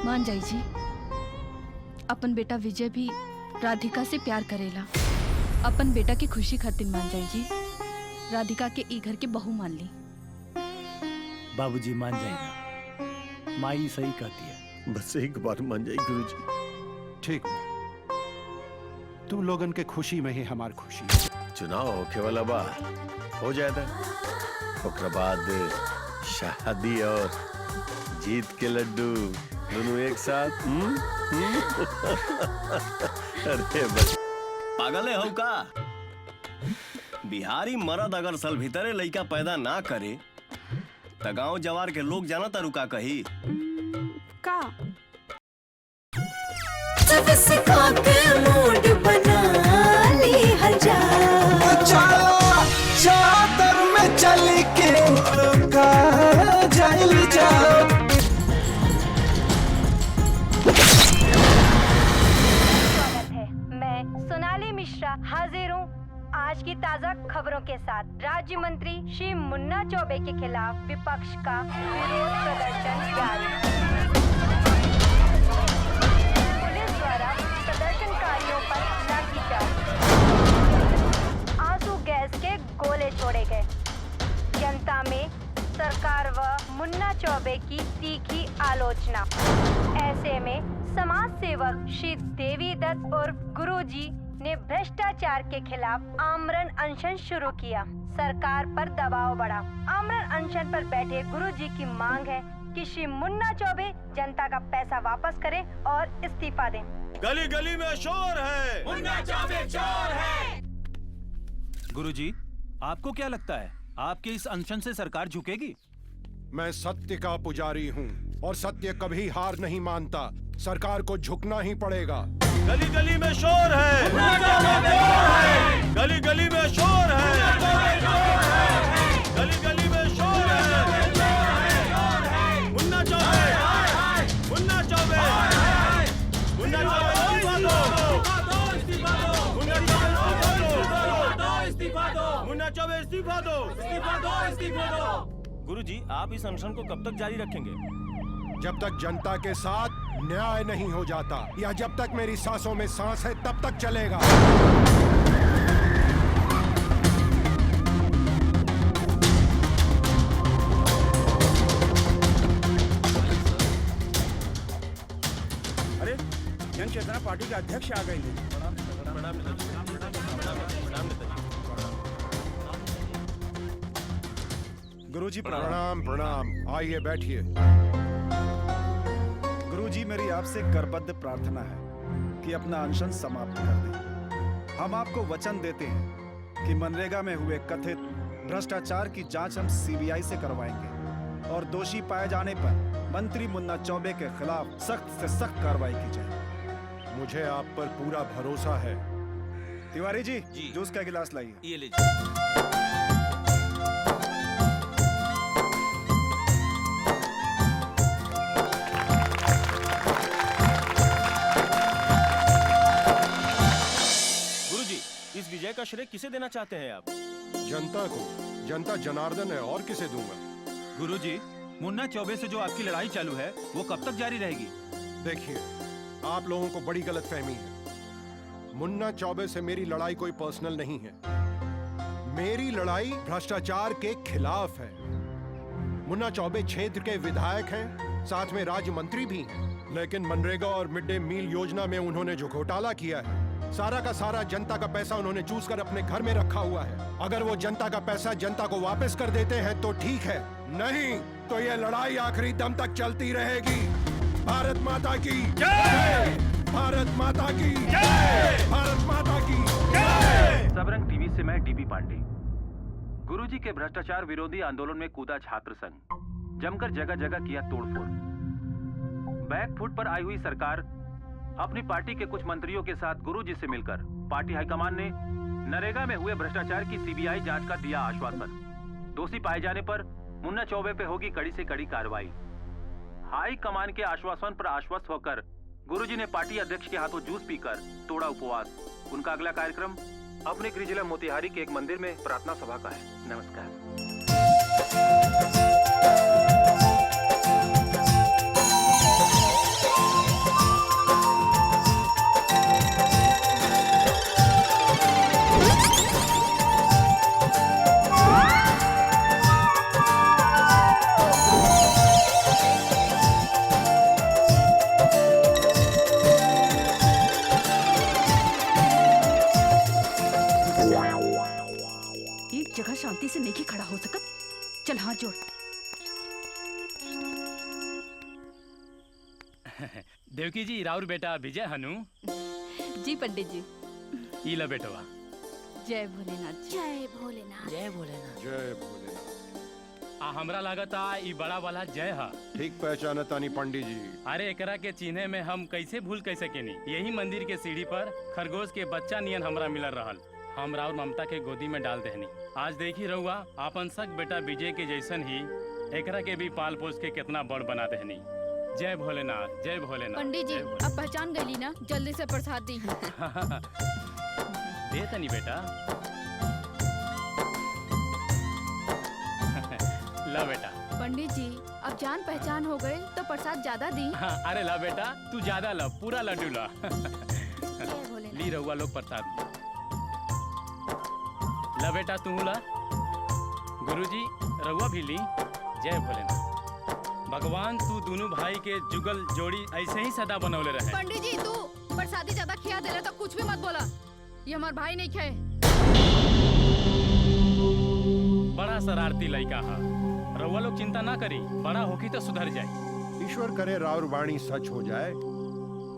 मान जाई जी, अपन बेटा विजय भी राधिका से प्यार करेला। अपन बेटा की खुशी खातिर मान जाई जी, राधिका के ई घर के बहू मान ली। बाबूजी मान जाएगा, माई सही कहती है। बस एक बार मान जाए गुरुजी। ठीक, तुम लोगन के खुशी में ही हमार खुशी है। चुनाव होके वाला बा, हो जाता ओकरा बाद शादी और जीत के लड्डू दोनों एक साथ। अरे बस पागल है हो का? बिहारी मर्द अगर साल भीतरे लड़का पैदा ना करे त गांव जवार के लोग जाना तारू का कही का मूड बना ली चादर में चल के जाइल जाओ। स्वागत है, मैं सोनाली मिश्रा हाजिर हूँ आज की ताज़ा खबरों के साथ। राज्य मंत्री श्री मुन्ना चौबे के खिलाफ विपक्ष का विरोध प्रदर्शन जारी। पुलिस द्वारा प्रदर्शनकारियों पर लाठीचार्ज, आंसू गैस के गोले छोड़े गए। जनता में सरकार व मुन्ना चौबे की तीखी आलोचना। ऐसे में समाज सेवक श्री देवी दत्त और गुरुजी ने भ्रष्टाचार के खिलाफ आमरण अनशन शुरू किया। सरकार पर दबाव बढ़ा। आमरण अनशन पर बैठे गुरुजी की मांग है कि श्री मुन्ना चौबे जनता का पैसा वापस करें और इस्तीफा दें। गली गली में शोर है, मुन्ना चौबे चोर है। गुरुजी, आपको क्या लगता है आपके इस अनशन से सरकार झुकेगी? मैं सत्य का पुजारी हूँ और सत्य कभी हार नहीं मानता। सरकार को झुकना ही पड़ेगा। गली गली में शोर है, गली गली में शोर है, गली गली में शोर है। मुन्ना चौबे, मुन्ना चौबे, मुन्ना चौबे इस्तीफा दो, मुन्ना चौबे इस्तीफा दो। गुरुजी, आप इस अनशन को कब तक जारी रखेंगे? जब तक जनता के साथ न्याय नहीं हो जाता या जब तक मेरी सांसों में सांस है तब तक चलेगा। अरे जन चेतना पार्टी के अध्यक्ष आ गए हैं। गुरुजी प्रणाम। प्रणाम, आइए बैठिए। गुरुजी, मेरी आपसे करबद्ध प्रार्थना है कि अपना अनशन समाप्त कर दें। हम आपको वचन देते हैं कि मनरेगा में हुए कथित भ्रष्टाचार की जांच हम सीबीआई से करवाएंगे और दोषी पाए जाने पर मंत्री मुन्ना चौबे के खिलाफ सख्त से सख्त कार्रवाई की जाए। मुझे आप पर पूरा भरोसा है। तिवारी जी, जूस का गिलास लाइए। ये लीजिए। विजय का श्रेय किसे देना चाहते हैं आप? जनता को। जनता जनार्दन है, और किसे दूंगा? गुरुजी, मुन्ना चौबे से जो आपकी लड़ाई चालू है वो कब तक जारी रहेगी? देखिए, आप लोगों को बड़ी गलतफहमी है। मुन्ना चौबे से मेरी लड़ाई कोई पर्सनल नहीं है। मेरी लड़ाई भ्रष्टाचार के खिलाफ है। मुन्ना चौबे क्षेत्र के विधायक हैं, साथ में राज्य मंत्री भी हैं। लेकिन मनरेगा और मिड डे मील योजना में उन्होंने जो घोटाला किया है, सारा का सारा जनता का पैसा उन्होंने चूस कर अपने घर में रखा हुआ है। अगर वो जनता का पैसा जनता को वापस कर देते हैं तो ठीक है, नहीं तो ये लड़ाई आखिरी दम तक चलती रहेगी। भारत माता की जय! भारत माता की जय! भारत माता की जय! सबरंग टीवी से मैं डीबी पांडे। गुरुजी के भ्रष्टाचार विरोधी आंदोलन में कूदा छात्र संघ, जमकर जगह जगह किया तोड़फोड़। बैकफुट पर आई हुई सरकार अपनी पार्टी के कुछ मंत्रियों के साथ गुरुजी से मिलकर पार्टी हाईकमान ने नरेगा में हुए भ्रष्टाचार की सीबीआई जांच का दिया आश्वासन। दोषी पाए जाने पर मुन्ना चौबे पे होगी कड़ी से कड़ी कार्रवाई। हाई कमान के आश्वासन पर आश्वस्त होकर गुरुजी ने पार्टी अध्यक्ष के हाथों जूस पीकर तोड़ा उपवास। उनका अगला कार्यक्रम अपने गृह जिला मोतिहारी के एक मंदिर में प्रार्थना सभा का है। नमस्कार। जोड़। देवकी जी, राउर बेटा विजय हनु। जी पंडित जी। इला बेटवा। जय भोलेनाथ। जय भोलेनाथ। जय भोलेनाथ। जय भोलेनाथ। हमरा लागता ई बड़ा वाला जय है। ठीक पहचाना तानी पंडित जी। अरे एकरा के चिन्हे में हम कैसे भूल कैसे केनी। यही मंदिर के सीढ़ी पर खरगोश के बच्चा नियन हमरा मिलल रहल। हम राउर ममता के गोदी में डाल देहनी। आज देखी रहुआ आपन सक बेटा विजय के जैसन ही एकरा के भी पाल पोस के कितना बड़ बना देहनी। जय भोलेनाथ। जय भोलेनाथ। पंडित जी अब पहचान गई ना, जल्दी से प्रसाद दी। दे तनी बेटा। ला बेटा। पंडित जी अब जान पहचान हो गए तो प्रसाद ज्यादा दी। हाँ, अरे ला बेटा, तू ज्यादा ला, पूरा लड्डू ला। ली रहुआ लोग प्रसाद। ला बेटा तू ला। गुरुजी रहुआ भी ली। जय भोलेनाथ। भगवान तू दोनों भाई के जुगल जोड़ी ऐसे ही सदा बनौले रहे। पंडित जी तू प्रसादी ज्यादा खिया दे रहे तो कुछ भी मत बोला। ये हमारे भाई नहीं खाए। बड़ा शरारती लड़का है। रउआ लोग चिंता ना करी, बड़ा होगी तो सुधर जाए। ईश्वर करे राउर वाणी सच हो जाए।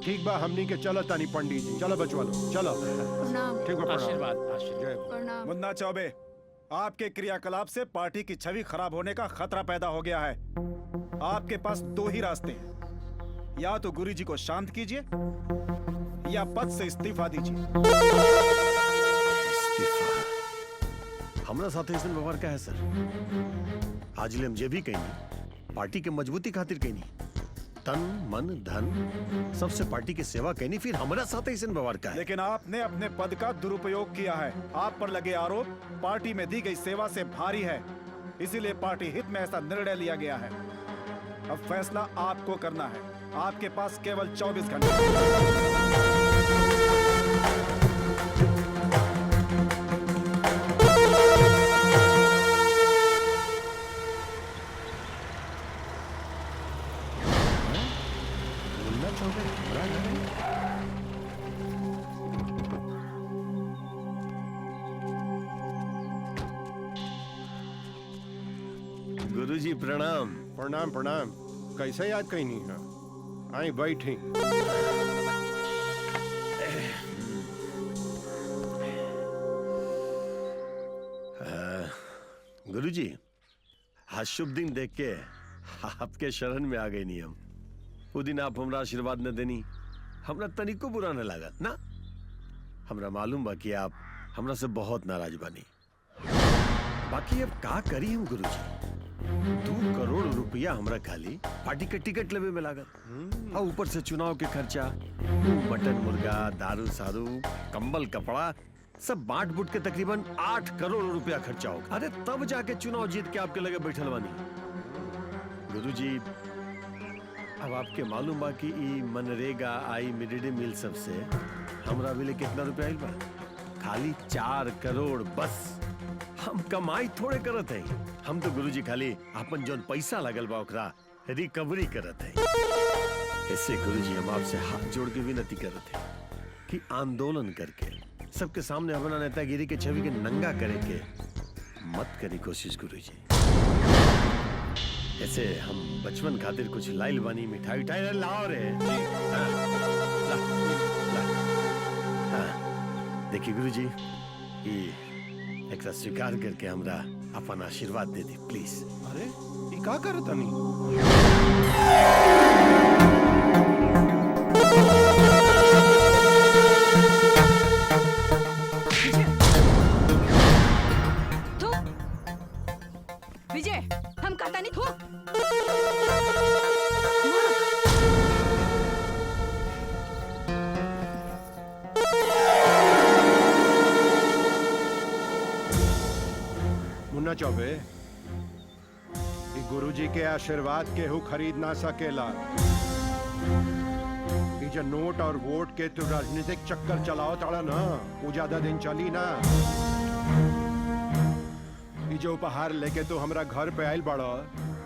ठीक बा, हमनी के चलो तानी पंडित जी। चलो बचवा लो, चलो। प्रणाम। ठीक बा, आशीर्वाद। आशीर्वाद। प्रणाम। मुन्ना चौबे, आपके क्रियाकलाप से पार्टी की छवि खराब होने का खतरा पैदा हो गया है। आपके पास दो ही रास्ते हैं, या तो गुरुजी को शांत कीजिए या पद से इस्तीफा दीजिए। इस्तीफा? हमारा साथ ऐसा व्यवहार क्या है सर? आज ले हम जे भी कहीं पार्टी के मजबूती खातिर कहीं तन मन धन सबसे पार्टी की सेवा कहनी, फिर हमारा साथ ऐसा व्यवहार का है। लेकिन आपने अपने पद का दुरुपयोग किया है। आप पर लगे आरोप पार्टी में दी गई सेवा से भारी है, इसीलिए पार्टी हित में ऐसा निर्णय लिया गया है। अब फैसला आपको करना है। आपके पास केवल 24 घंटे। गुरुजी प्रणाम। प्रणाम प्रणाम। कैसे याद कहीं नहीं है? आई बैठी। गुरुजी आज शुभ दिन देख के आपके शरण में आ गए नहीं हम। वो दिन आप हमरा आशीर्वाद न देनी हमरा तनिको बुरा न लगा ना। हमरा मालूम बा कि आप हमरा से बहुत नाराज बानी। बाकी अब का करी हम गुरुजी? 2 करोड़ रुपया हमरा खाली पार्टी के टिकट लेवे में लागल, और ऊपर से चुनाव के खर्चा, मटन मुर्गा, दारू सारू, कंबल कपड़ा सब बांट बुट के तकरीबन 8 करोड़ रुपया खर्चा होगा। अरे तब जाके चुनाव जीत के आपके लगे बैठल बानी। गुरुजी अब आपके मालूम बा कि ई मनरेगा आई मिड डे मील सबसे हमरा मिले कितना रुपया आइल बा? खाली 4 करोड़ बस। हम कमाई थोड़े करत है। हम तो गुरुजी खाली अपन जोन पैसा लगल बा ओकरा रिकवरी करत है। ऐसे गुरुजी हम आपसे हाथ जोड़ के विनती करत है कि आंदोलन करके सबके सामने अपना नेतागिरी के छवि के नंगा करे के मत करी कोशिश गुरुजी। ऐसे हम बचपन खातिर कुछ लाइल बानी, मिठाई उठाई लाओ रे। हाँ, ला, ला, हाँ। देखिए गुरुजी एक स्वीकार करके हमरा अपन आशीर्वाद दे दी प्लीज। अरे ये का करत तनी? विजय हम कहता नहीं थो। मुन्ना चौबे, गुरुजी के आशीर्वाद केहू खरीद ना सकेला। ये जो नोट और वोट के तू राजनीतिक चक्कर चलाओ ताड़ा ना, वो ज्यादा दिन चली ना। ये जो उपहार लेके तू हमरा घर पे आयल बड़ो,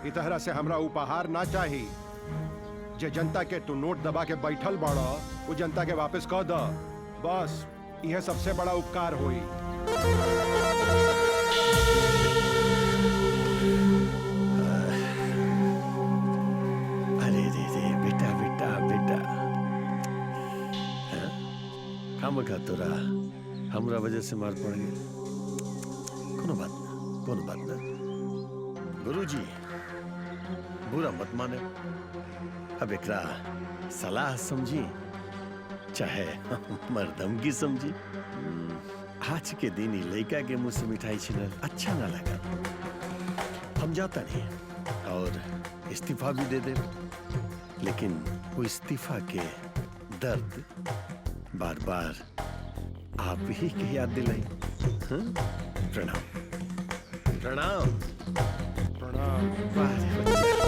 ई तरह से हमरा उपहार ना चाही। जे जनता के तू नोट दबा के बैठल बड़ो, वो जनता के वापस कह दो। बस यह सबसे बड़ा उपकार हुई। हम का तोरा हमरा वजह से मार पड़ गए। कोनो बात ना गुरुजी, बुरा मत माने। अब एकरा सलाह समझी चाहे मर्दम की समझी। आज के दिन ही लड़का के मुंह से मिठाई छीनल अच्छा ना लगा। हम जाता नहीं और इस्तीफा भी दे दे, लेकिन वो इस्तीफा के दर्द बार बार आप ही के याद दिलाई। प्रणाम प्रणाम प्रणाम। वाह बच्चा।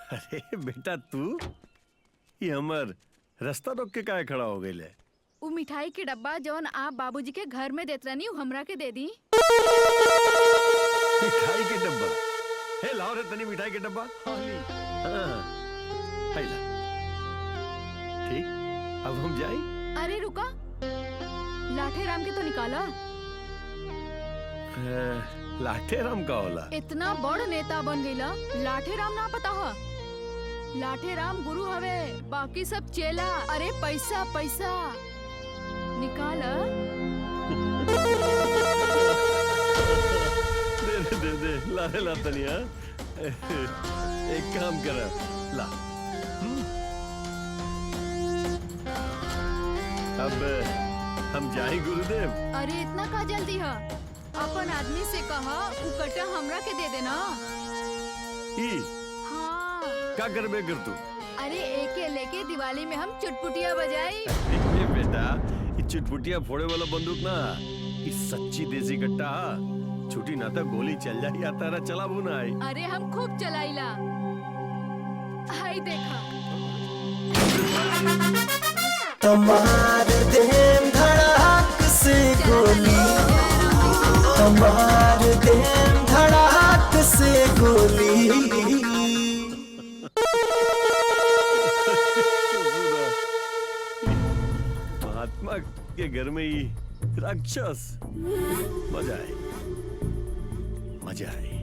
अरे बेटा तू ये हमर रास्ता रोक के काहे खड़ा हो गइले? वो मिठाई के डब्बा जौन आप बाबूजी के घर में देत रहनी हमरा के दे दी। मिठाई के डब्बा? हे लाओ रे तनी मिठाई के डब्बा। हाँ, हैला। ठीक, अब हम जाए। अरे रुका, लाठेराम के तो निकाला। लाठेराम का होला? इतना बड़ नेता बन गईला, लाठेराम ना पता है? लाठेराम गुरु हवे, बाकी सब चेला। अरे पैसा पैसा निकाल। दे ला ला तनिया। एक काम कर ला। अब हम जाए गुरुदेव। अरे इतना का जल्दी है? अपन आदमी से कहा उकटा हमरा के दे देना। हाँ। क्या करबे कर तू? अरे एके लेके दिवाली में हम चुटपुटिया बजाई। बेटा ये चुटपुटिया फोड़े वाला बंदूक ना, ये सच्ची देसी कट्टा। छुट्टी ना था गोली चल जाए या तारा चला बुना है। अरे हम खूब चलाईला। हाय देखा। तमार देम धड़ाक से गोली, तमार देम धड़ाक से गोली। महात्मा के घर में ही राक्षस। मजा आए, मजा आए।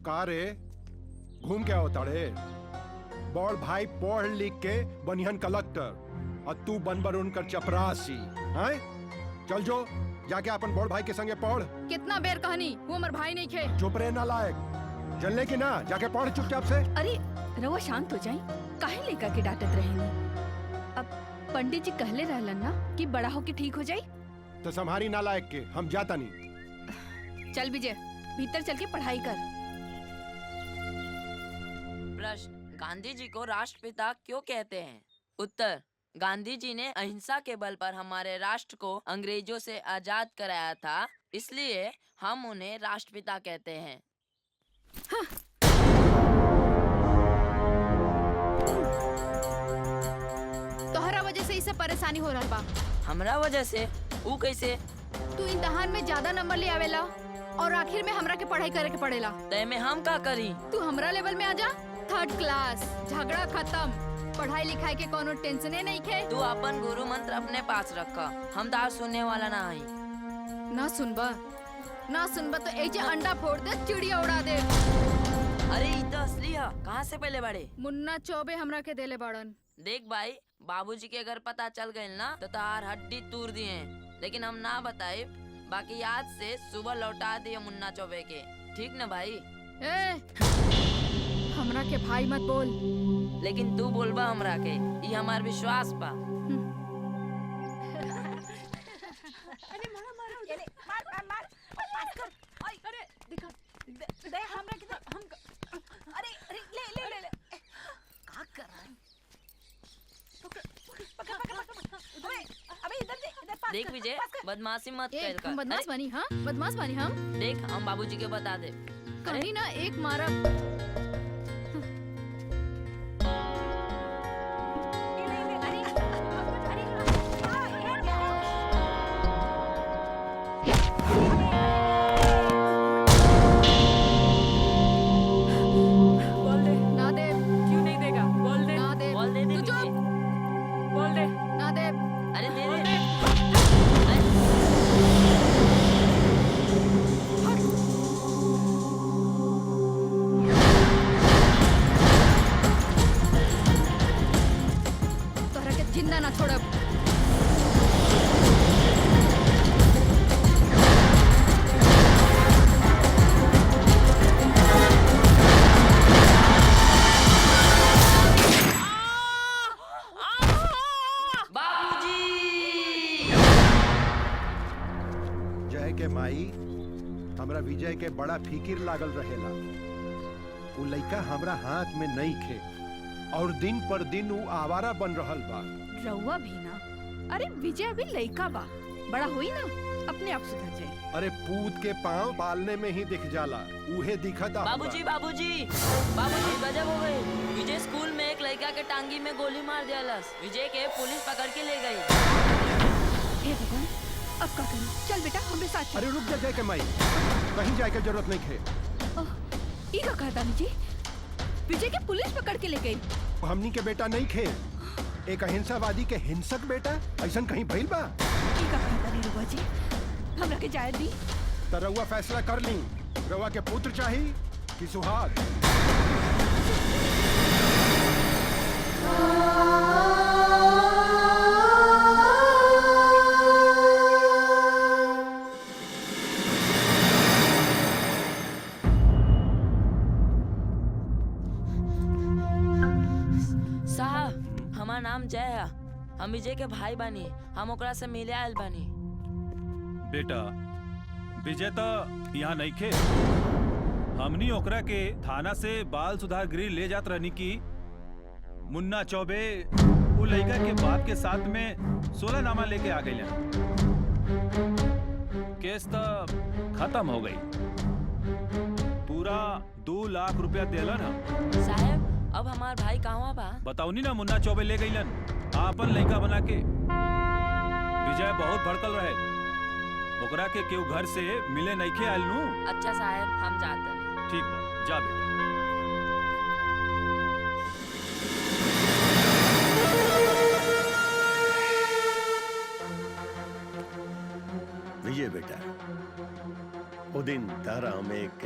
का रे घूम क्या होता रे? बड़ भाई पढ़ लिख के बनिहन कलेक्टर और तू बन बर उनकर चपरासी हैं? चल जो जाके अपन बड़ भाई के संगे पढ़। कितना बेर कहनी वो हमार भाई नहीं खे। चुप रहे ना लायक, जलने की ना, जाके पढ़ चुपचाप से। अरे रवा शांत हो जाई, काहे लेका के डांटत रहेनी? अब पंडित जी कहले रहलन ना कि बड़ा होके ठीक हो जाई। तो संभारी ना लायक के, हम जाता नहीं। चल विजय, भीतर चल के पढ़ाई कर। प्रश्न, गांधी जी को राष्ट्रपिता क्यों कहते हैं? उत्तर, गांधी जी ने अहिंसा के बल पर हमारे राष्ट्र को अंग्रेजों से आजाद कराया था, इसलिए हम उन्हें राष्ट्रपिता कहते हैं। हाँ। तोहरा वजह से इसे परेशानी हो रहा बा। हमरा वजह से? वो कैसे? तू इम्तिहान में ज्यादा नंबर ले आवेला और आखिर में हमरा के पढ़ाई करे के पड़ेला। तय में हम का करी? तू हमरा लेवल में आ जा। 3rd क्लास, झगड़ा खत्म। पढ़ाई लिखाई के कोनो टेंशने नहीं खे। तू अपन गुरु मंत्र अपने पास रखा, हम तार सुनने वाला ना आई। ना सुनबा तो एजे अंडा फोड़ दे, चिड़िया उड़ा दे। अरे ये तो असली है, कहाँ से पहले बड़े? मुन्ना चौबे हमरा के देले बाड़न। देख भाई, बाबूजी के अगर पता चल गए ना तो तार हड्डी तूर दिए, लेकिन हम ना बताए। बाकी आज से सुबह लौटा दिए मुन्ना चौबे के, ठीक ना भाई? हमरा के भाई मत बोल। लेकिन तू बोलबा हमरा के, ये हमार विश्वास बा। अरे मारो मारो, ये ले, मार मार मार, पास देख विजय, बदमाशी मत कर। हम बदमाश बनी, हाँ बदमाश बनी हम। देख हम बाबूजी के बता दे। कहीं ना एक मारा। बोल दे। ना दे। क्यों नहीं देगा? बोल दे। ना दे। बोल दे तू चुप। बोल दे। ना दे। अरे दे बोल दे। दे। तोहरा के जिंदा ना छोड़ब। जय के माई हमरा विजय के बड़ा फिकिर लागल रहेला। उ लइका हमरा हाथ में नहीं खे और दिन पर दिन उ आवारा बन रहल बा। रउआ भी ना। अरे विजय अभी लइका बा, बड़ा होई ना अपने आप सुधर जाई। अरे पूत के पाँव पालने में ही दिख जाला, उहे दिखत आ। बाबूजी बाबूजी बाबूजी गजब हो गई। विजय स्कूल में एक लड़का के टांगी में गोली मार दियालस। विजय के पुलिस पकड़ के ले गई। हे भगवान, अब का करूं? चल बेटा हमरे साथ चल। अरे रुक जा जय के माई, कहीं जाए के जरूरत नहीं खे। ई का कहता जी? विजय के पुलिस पकड़ के ले गई। हमनी के बेटा नहीं खे, एक अहिंसावादी के हिंसक बेटा ऐसन कहीं भइल बा? ई का कहता नहीं रुआ जी? हमरा के जाए दी। त रउआ फैसला कर ली, रउआ के पुत्र चाही कि सुहाग? साहब हमार नाम जय है। हम विजय के भाई बानी। हम ओकरा से मिले आयल बानी। बेटा विजय तो यहाँ नहीं खे। हमनी ओकरा के थाना से बाल सुधार गृह ले जात रहनी की मुन्ना चौबे उ लड़का के बाप के साथ में 16 नामा लेके आ गए। केस तो खत्म हो गई। पूरा 2 लाख रुपया देलन। साहब अब हमार भाई कहाँ बा? बताऊनी ना, मुन्ना चौबे ले गईलन आपन लड़का बना के। विजय बहुत भड़कल रहे, ओकरा के केहू घर से मिले नहीं खे आयल नू। अच्छा साहब हम जाते नहीं। ठीक बा, जा बेटा। विजय बेटा, वो दिन तारा हमें एक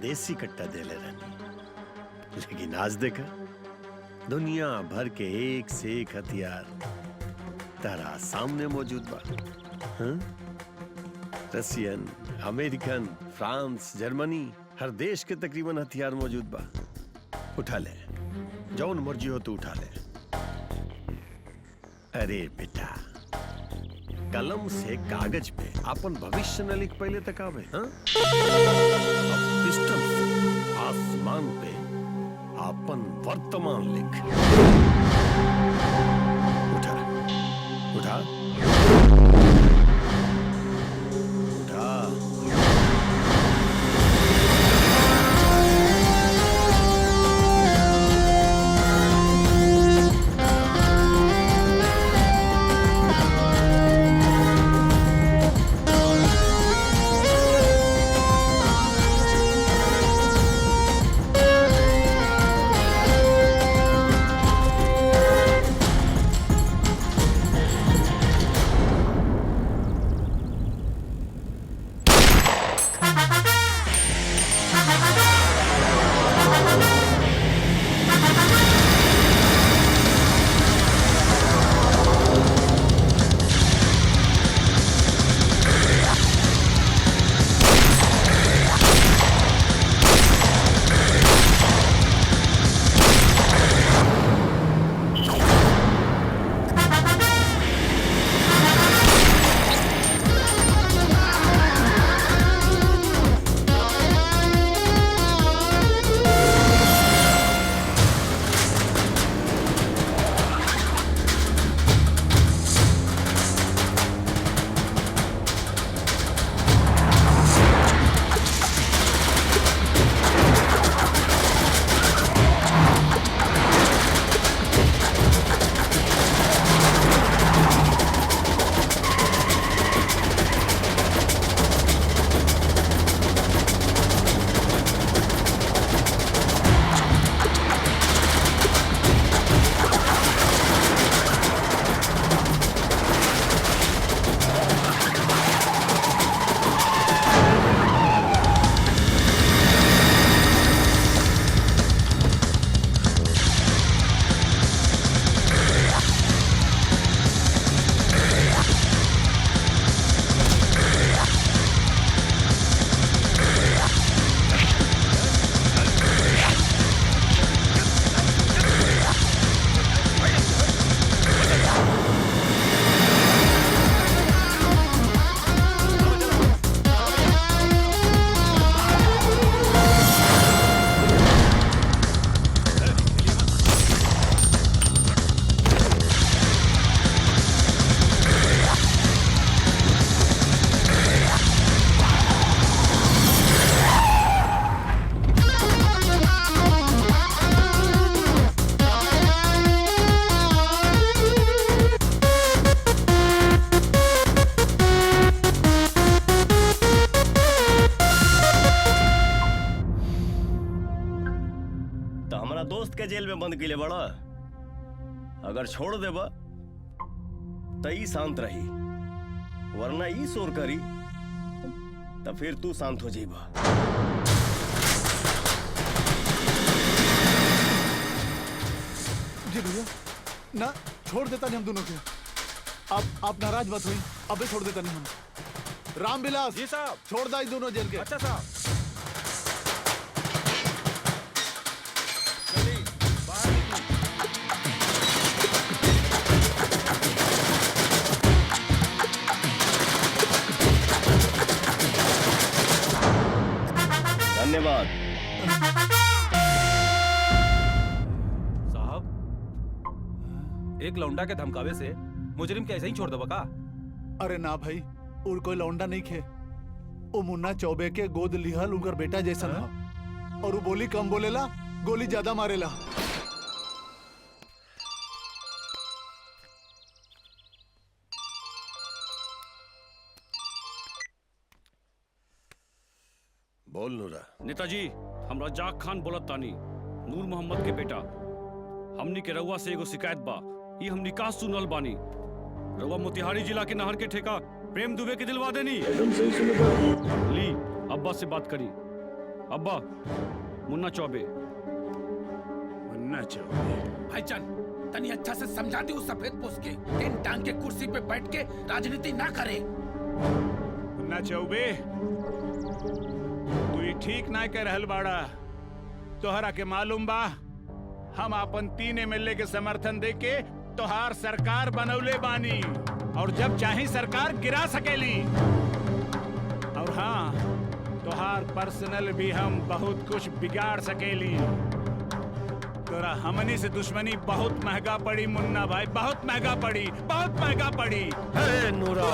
देसी कट्टा दे ले रहनी, लेकिन आज देखा दुनिया भर के एक से एक हथियार तारा सामने मौजूद बा। हाँ? रशियन, अमेरिकन, फ्रांस, जर्मनी, हर देश के तकरीबन हथियार मौजूद बा। उठा ले, जौन मर्जी हो तो उठा ले। अरे बेटा, कलम से कागज पे अपन भविष्य न लिख पहले तक आवे। हाँ? अब पिस्टल से आसमान पे अपन वर्तमान लिख। उठा उठा उठा। के जेल में बंद किले बड़ा। अगर छोड़ देबा तो ई शांत रही, वरना ई शोर करी तो फिर तू शांत हो जाइबा। जी भैया, ना छोड़ देता नहीं हम दोनों के। आप नाराज मत हुई, अबे छोड़ देता नहीं हम। रामविलास जी साहब, छोड़ दा दोनों जेल के। अच्छा साहब। धन्यवाद साहब। एक लौंडा के धमकावे से मुजरिम के ऐसे ही छोड़ दो का? अरे ना भाई, और कोई लौंडा नहीं खे। वो मुन्ना चौबे के गोद लिहल उनकर बेटा जैसन हा। और वो बोली कम बोलेला, गोली ज्यादा मारेला। बोल नूरा। नेताजी, हम रजाक खान बोलत तानी, नूर मोहम्मद के बेटा। हमनी के रउआ से एगो शिकायत बा। ई हमनी का सुनल बानी, रउआ मोतिहारी जिला के नहर के ठेका प्रेम दुबे के दिलवा देनी। ली अब्बा से बात करी। अब्बा, मुन्ना चौबे। मुन्ना चौबे भाईजान, तनी अच्छा से समझा दी उस सफेद पोस्ट के, तीन टांग के कुर्सी पे बैठ के राजनीति ना करे। मुन्ना चौबे, तू ये ठीक ना कह रहल बाड़ा। तोहरा के मालूम बा, हम अपन 3 MLA के समर्थन दे के तोहार सरकार बनौले बानी, और जब चाहे सरकार गिरा सकेली। और हाँ, तोहार पर्सनल भी हम बहुत कुछ बिगाड़ सकेली। तोरा हमनी से दुश्मनी बहुत महंगा पड़ी मुन्ना भाई, बहुत महंगा पड़ी, बहुत महंगा पड़ी। हे नूरा,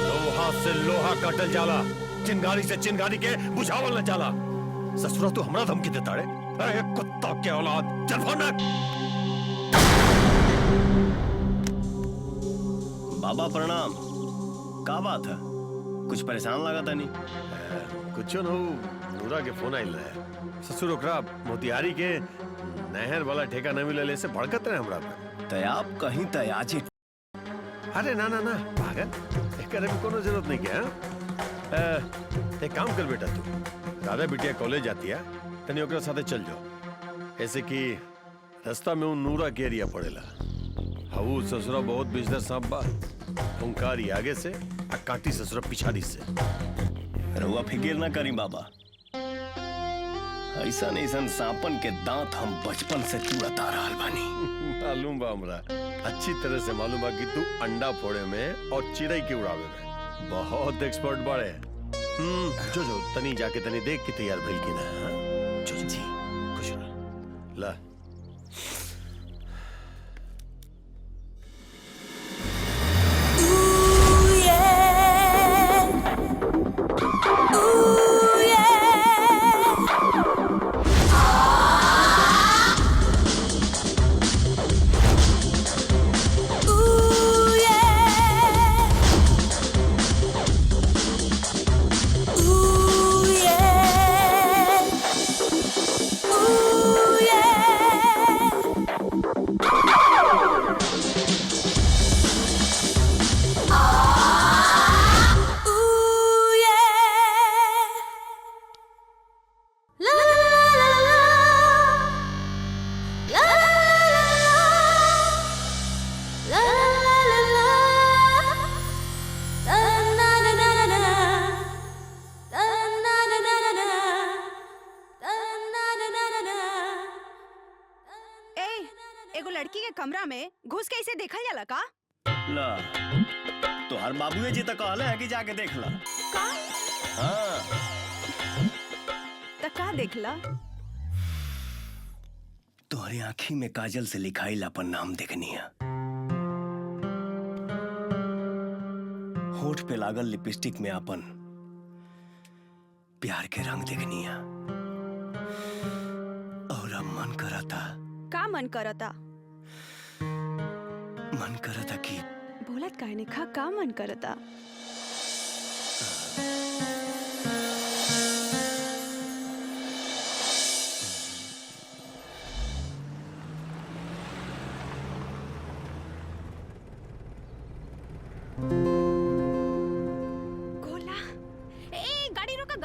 लोहा से लोहा काटल जाला, चिंगारी से चिंगारी के बुझावल न जाला। ससुरा तू हमरा धमकी देता रे? अरे कुत्ता के औलाद, चल फोनक। बाबा प्रणाम। का बात है, कुछ परेशान लगा था नहीं? कुछ न हो, नूरा के फोन आइल रहे। ससुर ओकरा मोतिहारी के नहर वाला ठेका न मिलले से भड़कत रहे हमरा पे। तयाब कहीं तयाजे। अरे ना ना ना पागल, एकरे में कोनो जरूरत नहीं क्या। एक काम कर बेटा, तू राधा बिटिया कॉलेज जाती है, तनी ओकरा साथे चल जाओ। ऐसे कि रास्ता में उन नूरा के एरिया पड़ेला। हाउ ससुरा बहुत बिजनेस सांप बा, हुंकारी आगे से आ काटी ससुरा पिछाड़ी से। रउआ फिक्र ना करी बाबा, ऐसा ऐसा सांपन के दांत हम बचपन से चूड़ता रहल बानी। मालूम बा हमरा, अच्छी तरह से मालूम बा कि तू अंडा फोड़े में और चिड़ै के उड़ावे में बहुत एक्सपर्ट बाड़े। जो जो तनी जाके तनी देख के तैयार भइल कि ना। जो जी खुश रह। ला कमरा में घुस के इसे देखा जाला का? ला, तो हर बाबूए जी तक कहले है कि जाके देख ला। का? हाँ। तक का देखला? तुम्हारी आँखी में काजल से लिखाई अपन नाम देखनी है, होठ पे लागल लिपस्टिक में अपन प्यार के रंग देखनी है। और अब मन करता। का मन करता? मन करता कि बोलत काहे ने खा, का मन करता?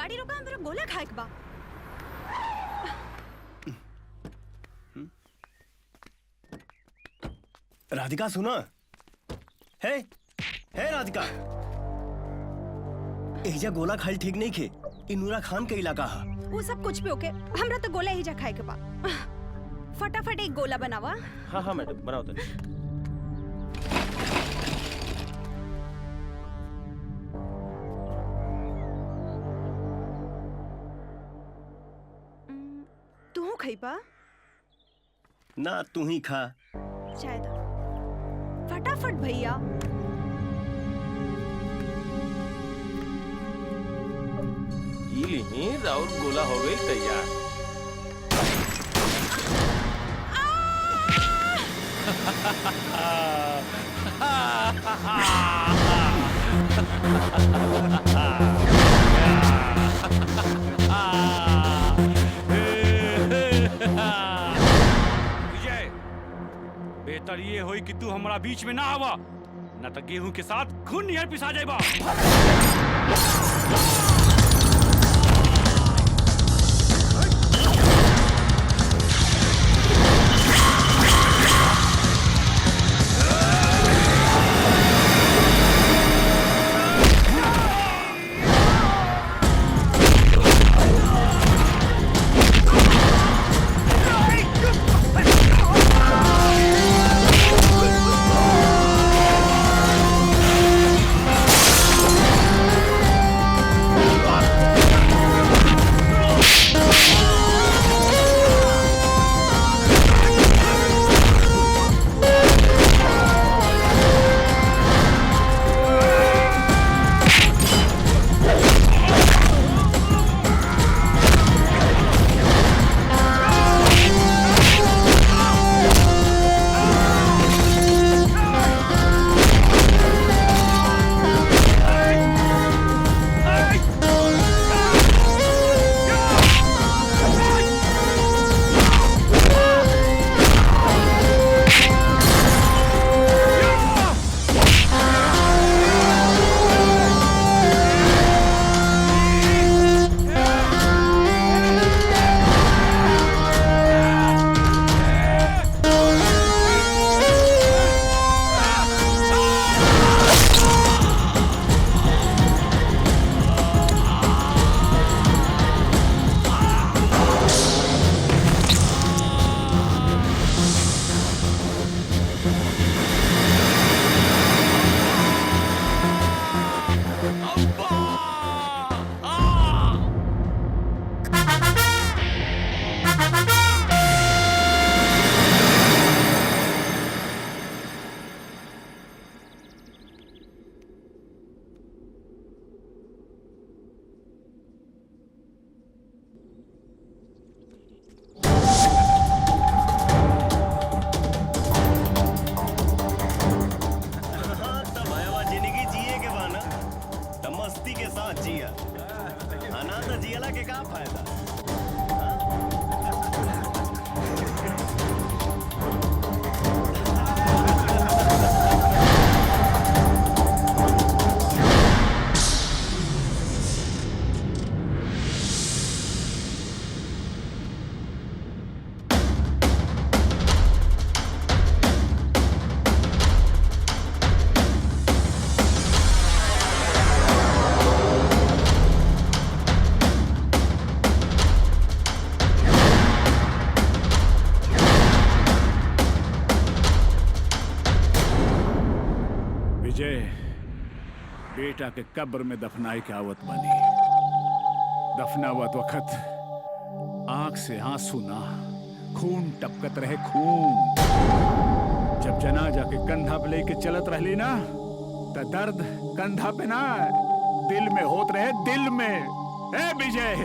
गाड़ी रोका, मेरा गोला खाए के बा। राधिका सुना है राधिका, एजा गोला खाइल ठीक नहीं खे। इ नूरा खान के इलाका है। वो सब कुछ भी ओके, हमरा तो गोला ही जा खाए के बा। फटाफट एक गोला बनावा। हाँ हाँ मैडम बनाओ तो। तू खइबा? ना तू ही खा। शायद। फटाफट भैया। ये राउर गोला हो गई तैयार। विजय, बेहतर ये होई कि तू हमारा बीच में ना आवा, न तो गेहूं के साथ खून निहर पिसा जाएगा। बेटा के कब्र में दफनाई के आवत बनी। दफनावत वक्त आंख से आंसू ना, खून टपकत रहे खून। जब जनाजा के कंधा पे लेके चलत रहली ना, तो दर्द कंधा पे ना दिल में होत रहे, दिल में। ए विजय,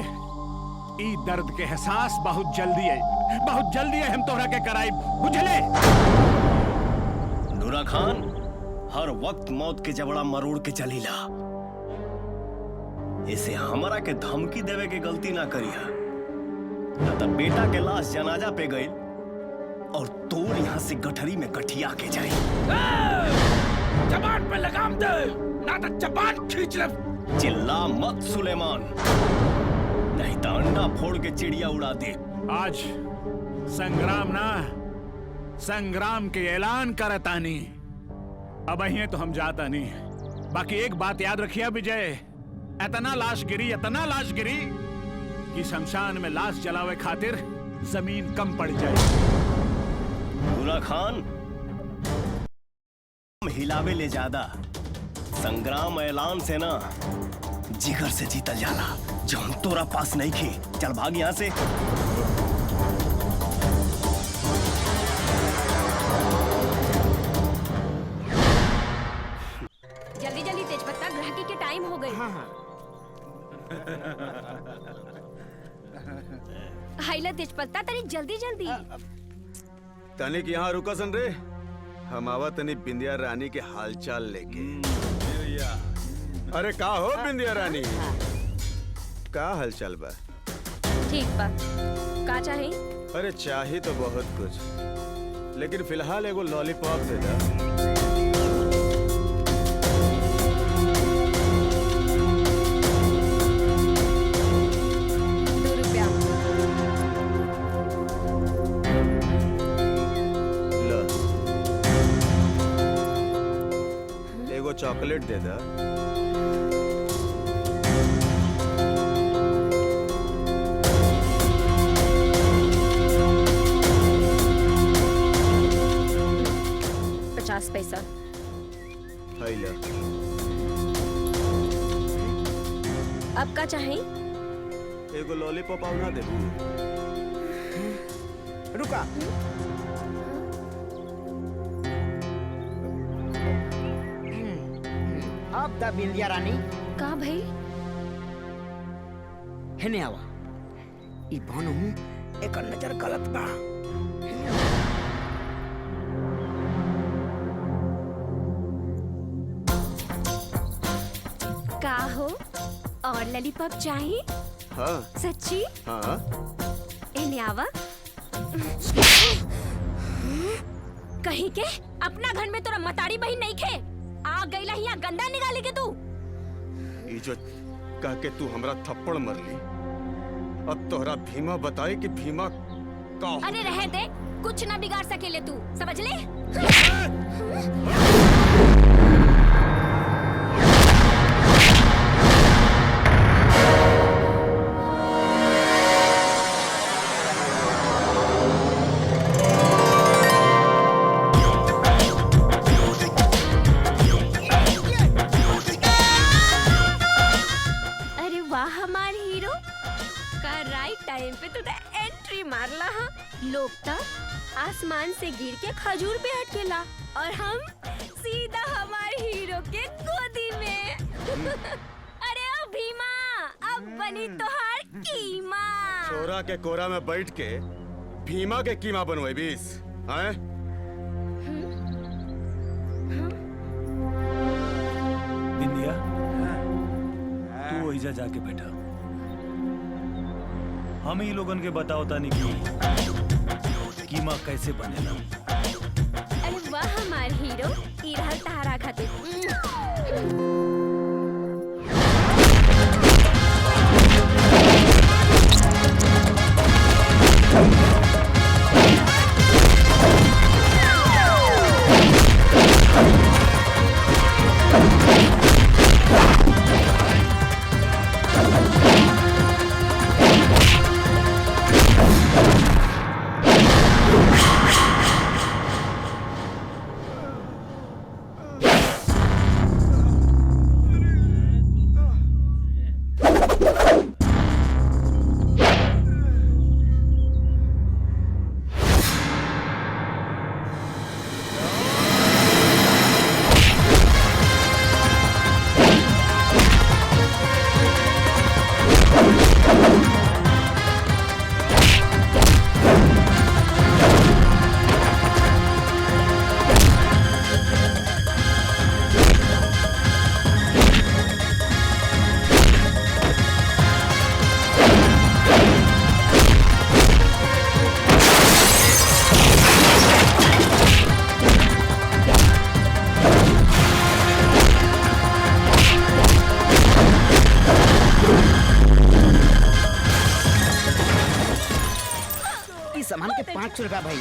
ई दर्द के एहसास बहुत जल्दी है, बहुत जल्दी है हम तोहरा के कराई, बुझले? नूरा खान हर वक्त मौत के जबड़ा मरोड़ के चलीला। इसे हमरा के धमकी देवे के गलती ना करिया, न तो बेटा के लाश जनाजा पे गई और तोर यहाँ से गठरी में गठिया के जाए। जबान पे लगाम दे, ना तो जबान खींच ले। चिल्ला मत सुलेमान, नहीं तो अंडा फोड़ के चिड़िया उड़ा दे। आज संग्राम ना, संग्राम के ऐलान करतानी। अब अहिए तो हम जाता नहीं। बाकी एक बात याद रखिए विजय, इतना लाश गिरी कि शमशान में लाश जलावे खातिर जमीन कम पड़ जाए। बुरा खान हिलावे ले ज्यादा, संग्राम ऐलान से ना जिगर से जीतल जाला, जो हम तोरा पास नहीं खे। चल भाग यहाँ से। जल्दी जल्दी तेजपत्ता, ग्राहकी के टाइम हो गए। हाइला तेजपत्ता, तनी जल्दी जल्दी। तनिक यहाँ रुकसन रे, हम आवा तनी बिंदिया रानी के हालचाल लेके। अरे का हो बिंदिया रानी, का हालचाल बा? ठीक बा, का चाही? अरे चाही तो बहुत कुछ, लेकिन फिलहाल एगो लॉलीपॉप दे दा। चॉकलेट दे दा। पैसा अब का चाहे? एगो लॉलीपॉप आउ ना देबू? रुका, अब द बिंदिया रानी। का भाई? हेने आवा, ई भानु एक नजर गलत बा। का हो, और लॉलीपॉप चाहिए? हाँ। सच्ची? हाँ। हेने आवा। कहीं के अपना घर में तोरा मतारी बहन नहीं खे, आ गईला हिया गंदा निकाली के तू। ई जो कह के तू हमरा थप्पड़ मर ली, अब तोहरा भीमा बताई कि भीमा का। अरे रह दे, कुछ ना बिगाड़ सकेले तू, समझ ले। लोग तक आसमान से गिर के खजूर पे अटकेला और हम सीधा हमारे हीरो के गोदी में। अरे ओ भीमा, अब बनी तोहार कीमा। छोरा के कोरा में बैठ के भीमा के कीमा बनवाई बीस, हैं? बिंदिया, तू ओइजा जाके बैठा, हम ही लोगन के बताओ तानी कि कीमा कैसे बनेला। अरे वाह हमार हीरो, ई रहल तहरा खातिर। 500 रुपया भाई।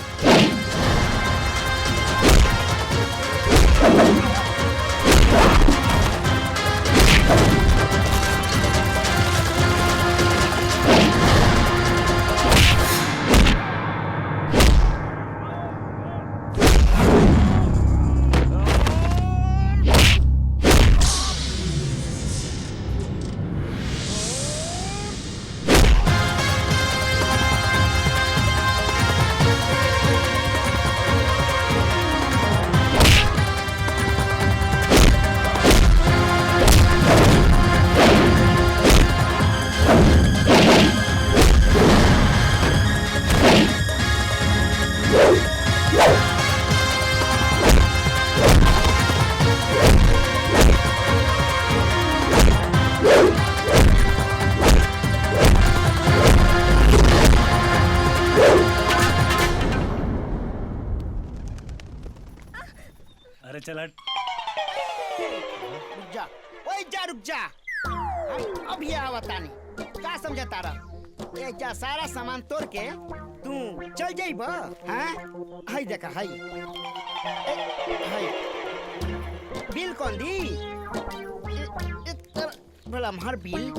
अरे चल हट। रुक जा, ओए जा रुक जा। हम अब ये आवतानी का समझा तारा? ये जा सारा सामान तोड़ के तू चल जाइब? हाँ हाय देखा हाय हाय बिल कौन दी? भला हमार बिल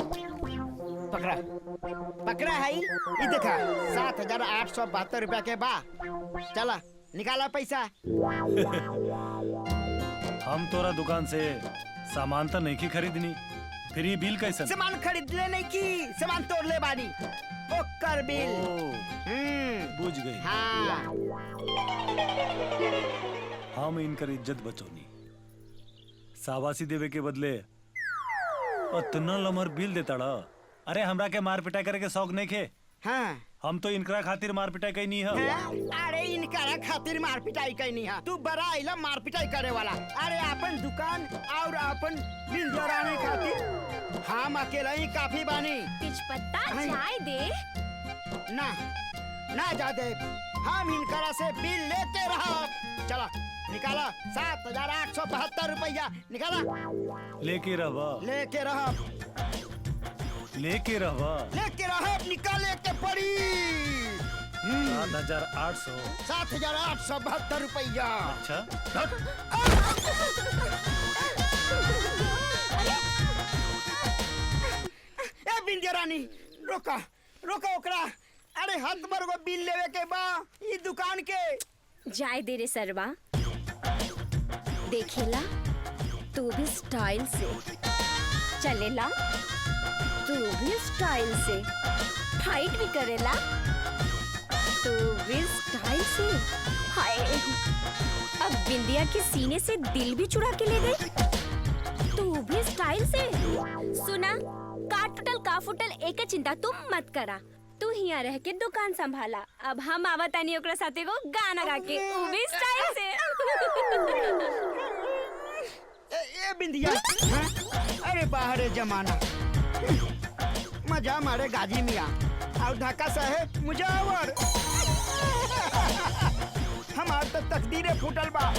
पकड़ा पकड़ा है ये देखा 7,872 रुपया के बा। चला निकाला पैसा। हम तोरा दुकान से सामान तो नहीं की खरीदनी, फिर ये बिल कैसे? सामान खरीद ले नहीं की, सामान तोड़ ले बानी ओकर बिल। बुझ गई। हाँ हम इनकर इज्जत बचौनी, शाबाशी देवे के बदले इतना लमर बिल देता डा। अरे हमरा के मार पिटाई करे के शौक नहीं खे। हाँ हम तो इनकरा खातिर मार पिटाई कहीं नहीं है। अरे इनकरा खातिर मार पिटाई कहीं नहीं है। तू बड़ा इला मार पिटाई करे वाला। अरे अपन दुकान और अपन बिल जोड़ाने खातिर हम अकेला ही काफी बानी। तेजपत्ता चाय दे। ना ना जा दे, हम इनकरा से बिल लेते रहो। चला निकाला 7,872 रुपया निकाला। लेके रहवा लेके रहो लेके रहवा लेके रहो निकाले के पड़ी। 7,872 रुपया। अच्छा ए बिंदिया रानी रोका रोका ओकरा। अरे हाथ भर को बिल लेवे के बा ई दुकान के। जाय दे रे सरवा, देखेला तू भी स्टाइल से चलेला, तू भी स्टाइल से फाइट भी करेला, तू भी स्टाइल से। हाय अब बिंदिया के सीने से दिल भी चुरा के ले गई। तू भी स्टाइल से। सुना का टूटल का फुटल एक चिंता तुम मत करा, तू हिया रह के दुकान संभाला। अब हम आवतानी ओकरा साथे को गाना गा के, तू भी स्टाइल से। ए बिंदिया हाँ? अरे बाहर जमाना मजा मारे गाजी मियाँ और ढाका साहेब मुजावर। हमार तो तकदीरे फूटल बा,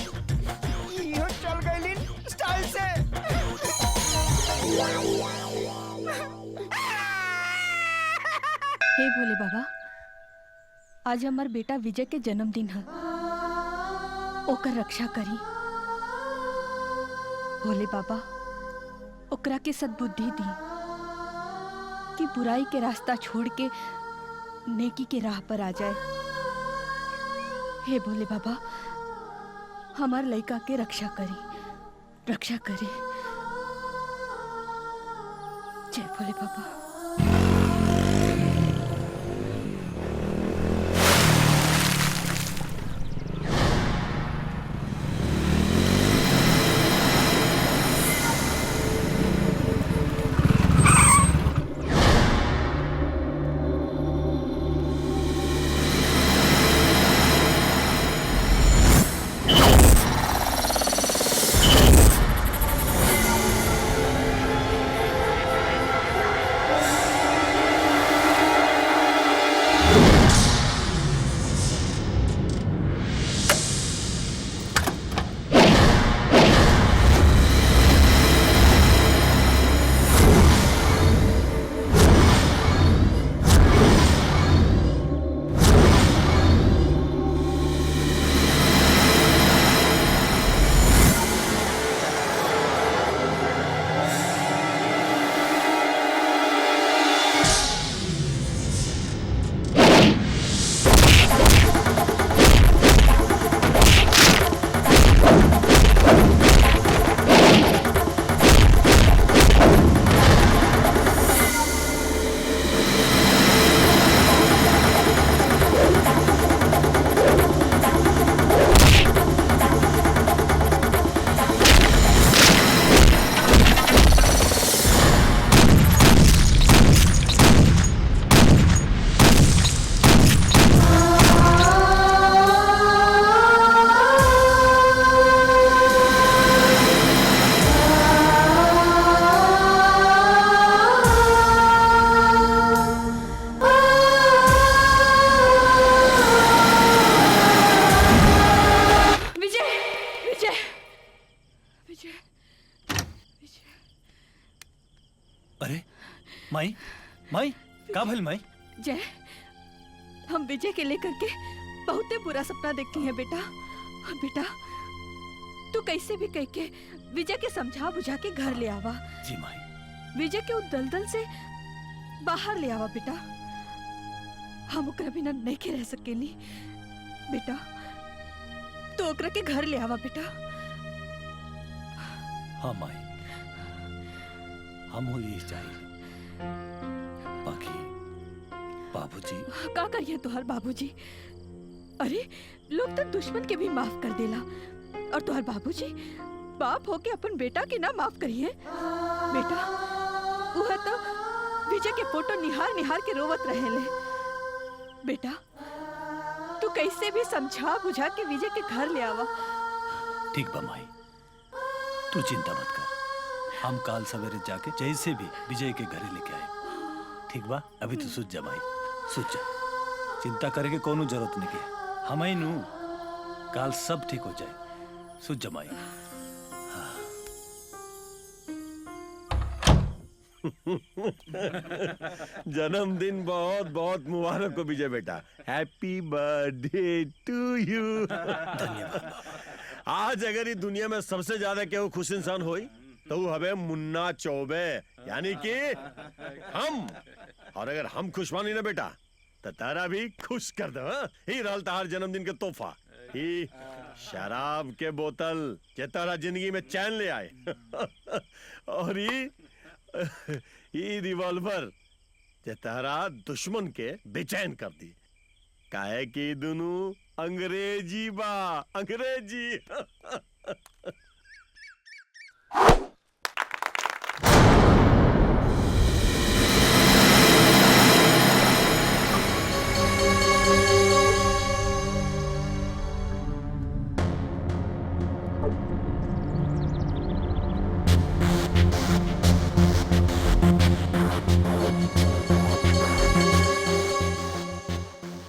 इहो चल गई स्टाइल से। हे भोले बाबा, आज हमार बेटा विजय के जन्मदिन है, ओकर रक्षा करी। भोले बाबा ओकरा के सद्बुद्धि दी कि बुराई के रास्ता छोड़ के नेकी के राह पर आ जाए। हे भोले बाबा हमार लड़का के रक्षा करी, रक्षा करी। जय भोले बाबा। अरे माई माई का भल माई? जय, हम विजय के लेकर के बहुते बुरा सपना देखती हैं बेटा। बेटा तू कैसे भी कह के विजय के समझा बुझा के घर ले आवा। जी माई। विजय के उस दलदल से बाहर ले आवा बेटा। हम ओकरा बिना नहीं के रह सकेली बेटा। तो ओकरा के घर ले आवा बेटा। हाँ माई, हम ये चाहिए। बाकी बाबूजी का करिए तुहार बाबूजी? अरे लोग तो दुश्मन के भी माफ कर देला, और तुहार बाबूजी बाप होके अपन बेटा के ना माफ करिए बेटा। वह तो विजय के फोटो निहार निहार के रोवत रहेले बेटा। तू कैसे भी समझा बुझा के विजय के घर ले आवा। ठीक बा माई, तू चिंता मत कर। हम काल सवेरे जाके जैसे भी विजय के घरे लेके आए। ठीक बा? अभी तो सुझ जा माई, सुझ जा। चिंता करे के कोनो जरूरत नहीं के। हम ही नू काल सब ठीक हो जाए। सुझ जा माई। जन्मदिन बहुत बहुत मुबारक हो विजय बेटा। Happy birthday to you. धन्यवाद। आज अगर ये दुनिया में सबसे ज्यादा केहू खुश इंसान होई तो वो हवे मुन्ना चौबे, यानी कि हम। और अगर हम खुश बानी ना बेटा तो तारा भी खुश कर दो। ही रहल तार जन्मदिन के तोहफा, ही शराब के बोतल जे तारा जिंदगी में चैन ले आए। और ये रिवॉल्वर जे तारा दुश्मन के बेचैन कर दी। काहे कि दोनों अंग्रेजी बा, अंग्रेजी।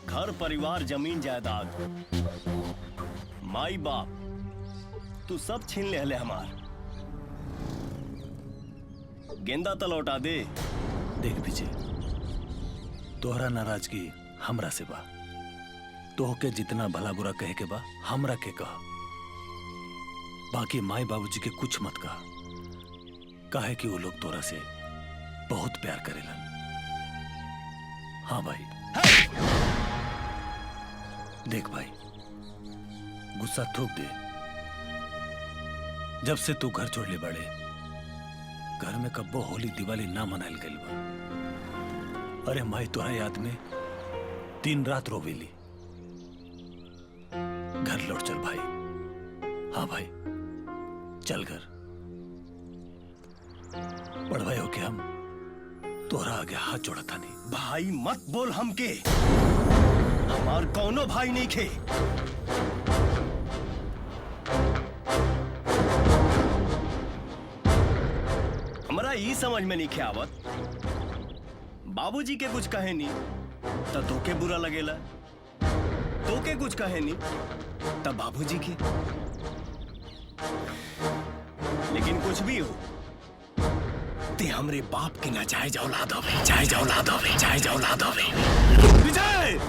घर परिवार जमीन जायदाद माई बाप तू सब छीन ले हले हमार। गेंदा तो लौटा दे। देख विजय, तोहरा नाराजगी हमरा से बा। तोहके जितना भला बुरा कहे के बा हमरा के कह। बाकी माई बाबूजी के कुछ मत कह। काहे कि वो लोग तोरा से बहुत प्यार करेलन। हाँ भाई। देख भाई, गुस्सा थूक दे। जब से तू घर छोड़ ले बड़े, घर में कब्बो होली दिवाली ना मनाइल गइल बा। अरे माई तोरा याद में दिन रात रोवेली। घर लौट चल भाई। हाँ भाई चल घर। बड़ भाई होके हम तोरा आगे हाथ जोड़ा था नहीं। भाई मत बोल हमके, हमार कौनो भाई नहीं खे। हमरा ई समझ में नहीं खे आवत, बाबूजी के कुछ कहे नहीं तो तोके बुरा लगेला, तोके कुछ कहे नहीं तब बाबूजी के। लेकिन कुछ भी हो, ते हमरे बाप की नाजायज औलाद होवे, जायज औलाद होवे, जायज औलाद होवे। विजय!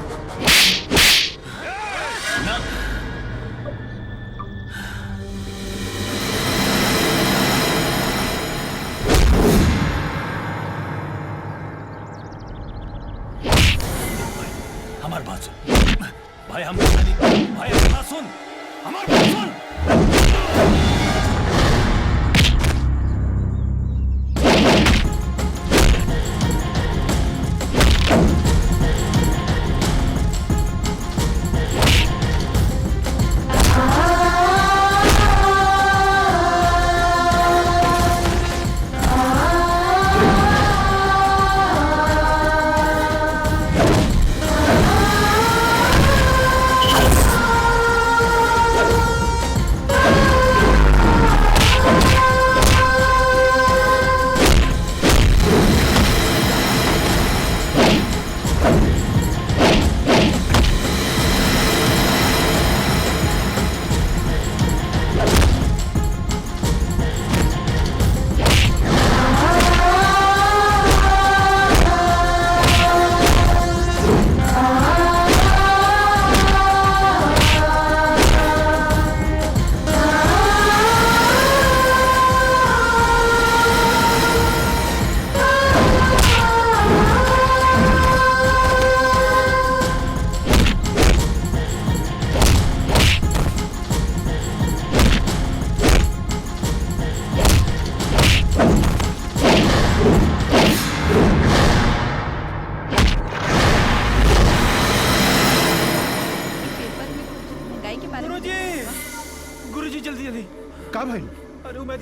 ना हमारी बात सुन भाई। हम भाई हमारी बात सुन, हमारी बात सुन।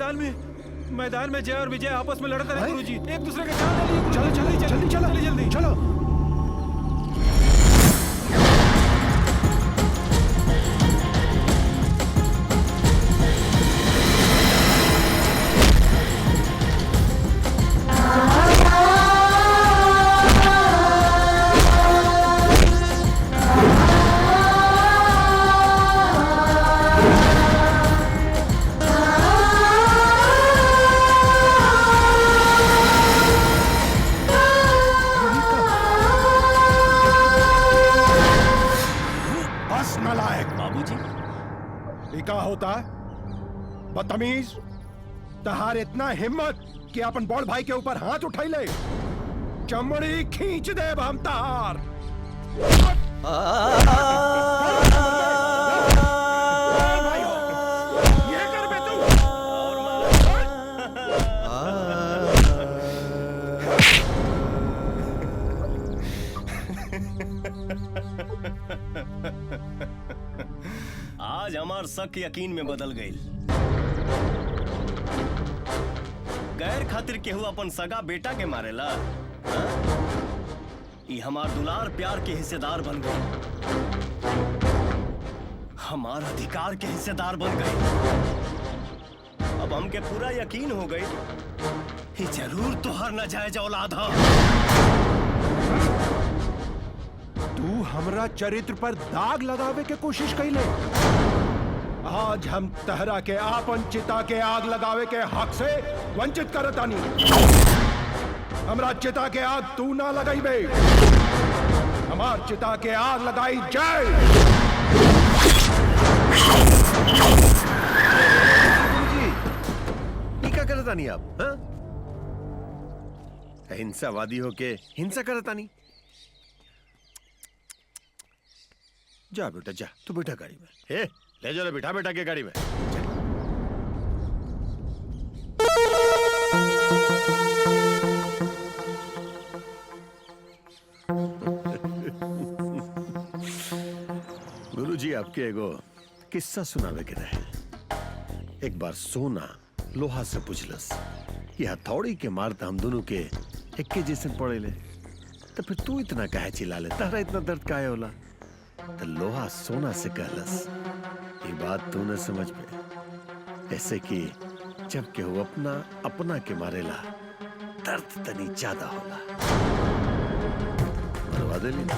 मैदान में जय और विजय आपस में लड़ते रहे गुरुजी, एक दूसरे के जान ले लिए। चलो जल्दी जल्दी चलो जल्दी चलो। क्या होता है बदतमीज, तहार इतना हिम्मत कि अपन बड़ भाई के ऊपर हाथ उठाई ले, चमड़ी खींच दे हम तहार। ये कर बे तू। आज हमार शक यकीन में बदल गई। गैर खातिर केहू अपन सगा बेटा के मारेला, ई हमार दुलार प्यार के हिस्सेदार बन गई, हमार अधिकार के हिस्सेदार बन गई। अब हमके पूरा यकीन हो गई कि जरूर तोहर नाजायज औलाद ह। तू हमरा चरित्र पर दाग लगावे के कोशिश कैले। आज हम तहरा के आपन चिता के आग लगावे के हक से वंचित करतानी। हमरा चिता के आग तू ना लगाई बे, हमार चिता के आग लगाई जाए। गुरुजी, क्या करतानी आप? हाँ? हिंसावादी होके हिंसा करतानी? जा बेटा जा, तू बैठा गाड़ी में। हे, ले जाओ बिठा बेटा के गाड़ी में। गुरुजी आपके एगो किस्सा सुनावे के रहे। एक बार सोना लोहा से पूछलस कि हथौड़ी के मारता हम दोनों के एक के जैसे पड़े ले, तो फिर तू इतना काहे चिल्ला ले, तारा इतना दर्द काहे होला? तो लोहा सोना से कहलस, ये बात तू न समझ पे, ऐसे कि जब केहू अपना अपना के मारेला दर्द तनी ज्यादा होला। मरवा दे लेना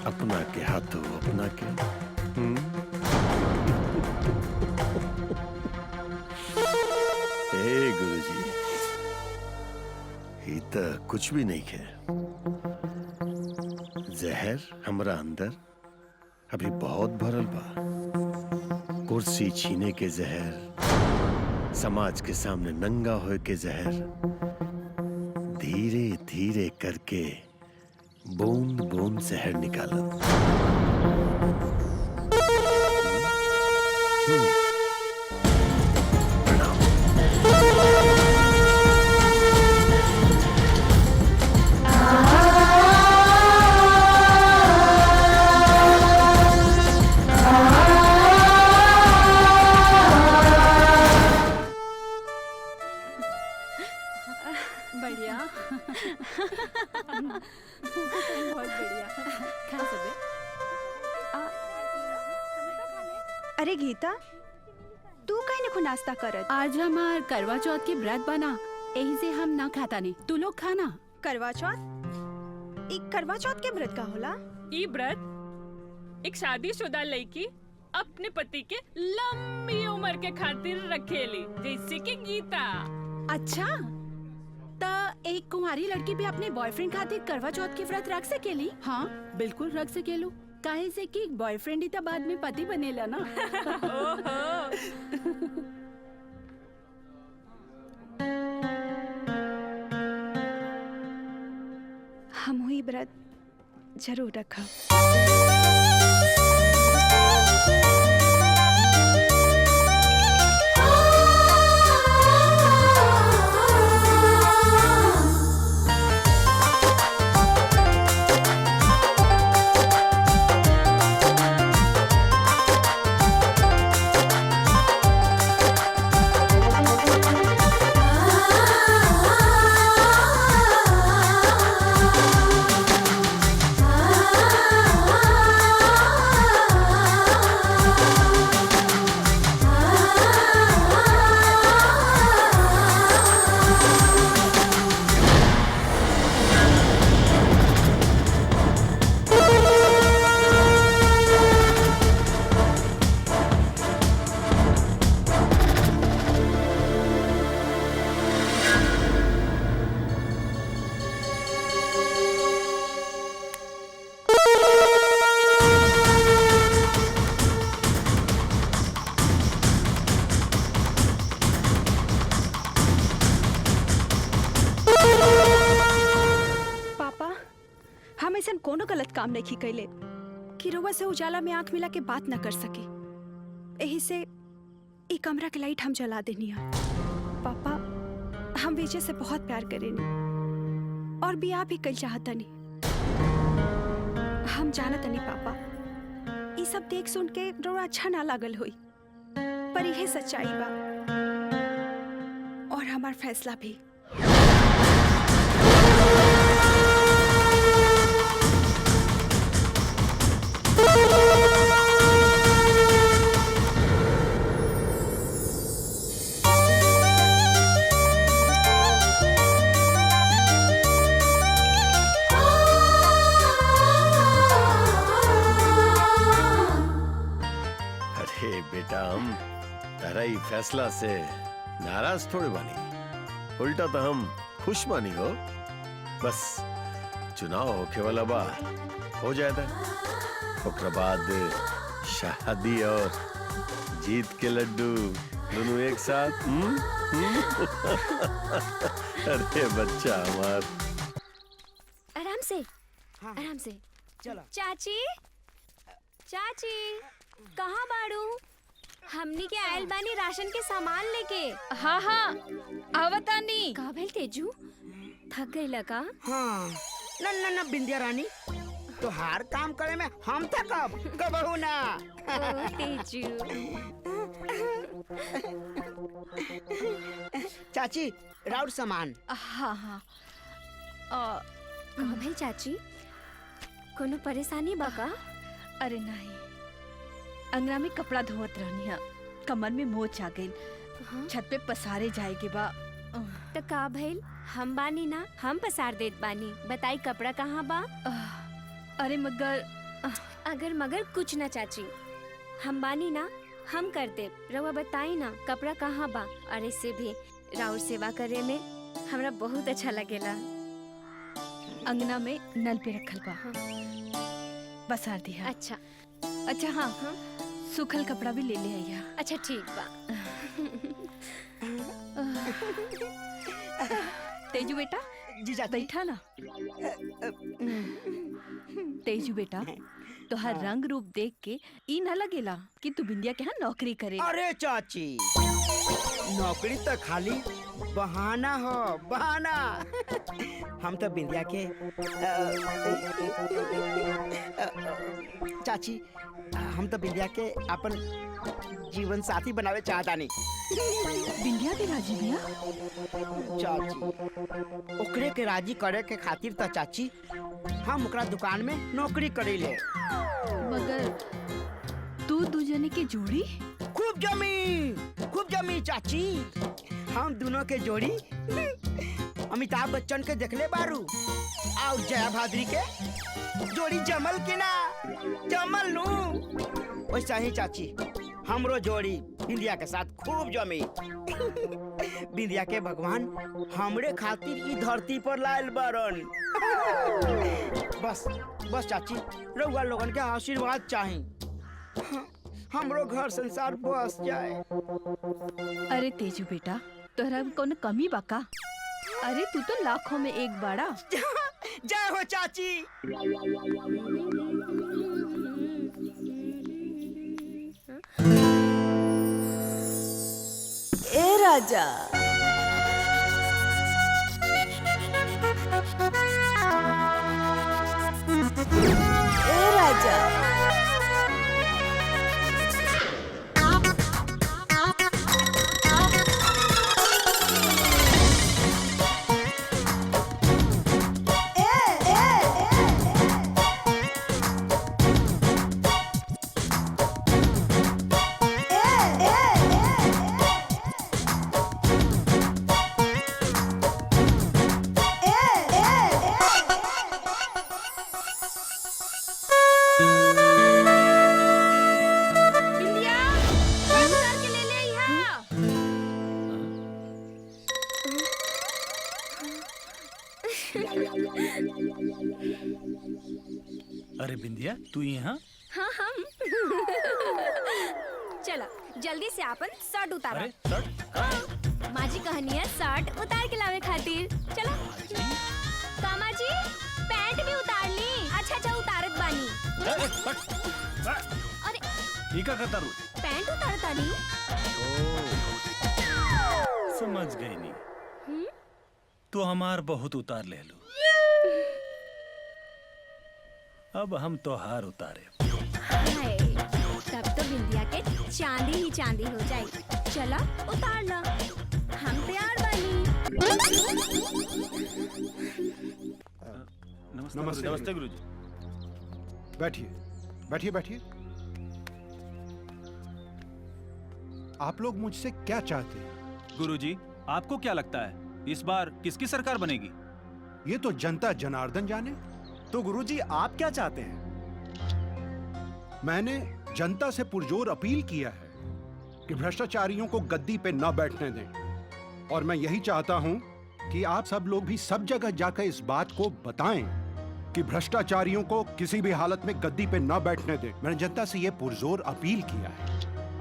अपना के हाथों अपना के। हे गुरुजी, ये तो कुछ भी नहीं है। जहर हमरा अंदर अभी बहुत भरल बा। कुर्सी छीने के जहर, समाज के सामने नंगा होए के जहर, धीरे धीरे करके बूंद बूंद जहर निकाला। बढ़िया बहुत बढ़िया। खा सबे। अरे गीता, तू काहे न नाश्ता करत? आज हमार करवा चौथ के व्रत बना, यही से हम ना खाता नहीं। तू लोग खाना। करवा चौथ? एक करवा चौथ के व्रत का होला? ई व्रत एक शादीशुदा लड़की अपने पति के लंबी उम्र के खातिर रखेली, जैसे कि गीता। अच्छा, तो एक कुंवारी लड़की भी अपने बॉयफ्रेंड खातिर करवा चौथ के व्रत रख सकेली? हाँ बिल्कुल रख सकेलू, काहे से कि बॉयफ्रेंड ही तो बाद में पति बनेला ना। हम हुई व्रत जरूर रखा। ऐसा कोनो गलत काम नहीं कैले कि रउआ से उजाला में आंख मिला के बात न कर सके। यही से ई कमरा के लाइट हम जला देनी है। पापा, हम विजय से बहुत प्यार करेनी और बियाह भी कल चाहता नहीं। हम जानत नहीं पापा, ये सब देख सुन के रउआ अच्छा ना लागल होई, पर यह सच्चाई बा और हमार फैसला भी। अरे बेटा, हम तारा ही फैसला से नाराज थोड़े बानी, उल्टा तो हम खुश बानी हो। बस चुनाव होके वाला बा, हो जाएगा। ओकरा बाद शादी और जीत के लड्डू दोनों एक साथ। अरे बच्चा हमार। आराम से, आराम से। चलो। चाची, चाची, कहाँ बाड़ू? हमनी के आयल बानी राशन के सामान लेके। हाँ हाँ, आवतानी। का भेल तेजू? थक गई लगा? हाँ, न बिंदिया रानी, तो हर काम करे में हम थकब कबहू ना। ओ तेजू। चाची, राउर सामान। हाँ हाँ। का भेल चाची? कोनो परेशानी बा का? अरे नहीं, अंगना में कपड़ा धोवत रहनी है, कमर में मोच आ गई। छत पे पसारे जाएगी बा। तो का भइल? हम बानी ना, हम पसार देत बानी। बताई कपड़ा कहाँ बा? अरे मगर अगर मगर कुछ ना चाची, हम बानी ना, हम कर दे। रउआ बताई ना कपड़ा कहाँ बा। अरे से भी राउर सेवा करे में हमरा बहुत अच्छा लगेला। अंगना में नल पे रखल बा, पसार दिया। अच्छा अच्छा। हाँ, सूखल कपड़ा भी ले ले आइया। अच्छा ठीक बा। तेजू बेटा, जीजा बैठा ना। तेजू बेटा, तोहर रंग रूप देख के ई ना लगेला कि तू बिंदिया के यहाँ नौकरी करे। अरे चाची, नौकरी तो खाली बहाना हो, बहाना। हम तो बिंदिया के चाची, हम तो बिंदिया के अपन जीवन साथी बनावे चाहता नहीं। बिंदिया भी राजी बिया? चाची, ओकरे के राजी करे के खातिर तो चाची हम ओकरा दुकान में नौकरी करे ले। मगर तू दू जने के जोड़ी? खूब जमी चाची। हम दोनों के जोड़ी अमिताभ बच्चन के देखले बारू और जया भाद्री के जोड़ी जमल की ना, जमल नू। वैसा ही चाची हमरो जोड़ी बिंदिया के साथ खूब जमी। बिंदिया के भगवान हमरे खातिर ई धरती पर लायल बारन। बस बस चाची, रउआ लोगन के आशीर्वाद चाही, हमरो घर संसार बस जाए। अरे तेजू बेटा, तोहरा में कोनो कमी बा का? अरे तू तो लाखों में एक बाड़ा। जय हो चाची। ए राजा, ए राजा, अरे बिंदिया, तू यहाँ? हाँ हम। चलो जल्दी से अपन शर्ट उतारो। अरे शर्ट? माजी कहनी है शर्ट उतार के लावे खातिर। चलो। कामा जी, पैंट भी उतार ली। अरे ये क्या करता रू? पैंट उतारता नहीं। समझ गई नहीं। तो हमार बहुत उतार ले लो। अब हम तो हार उतारे। हाय, तब तो बिंदिया के चांदी ही चांदी हो जाए। चला उतार ला, हम तैयार बानी। नमस्ते नमस्ते गुरुजी। बैठिए बैठिए बैठिए। आप लोग मुझसे क्या चाहते हैं? गुरुजी, आपको क्या लगता है इस बार किसकी सरकार बनेगी? ये तो जनता जनार्दन जाने। तो गुरुजी आप क्या चाहते हैं? मैंने जनता से पुरजोर अपील किया है कि भ्रष्टाचारियों को गद्दी पे न बैठने दें, और मैं यही चाहता हूं कि आप सब लोग भी सब जगह जाकर इस बात को बताएं कि भ्रष्टाचारियों को किसी भी हालत में गद्दी पे न बैठने दें। मैंने जनता से यह पुरजोर अपील किया है।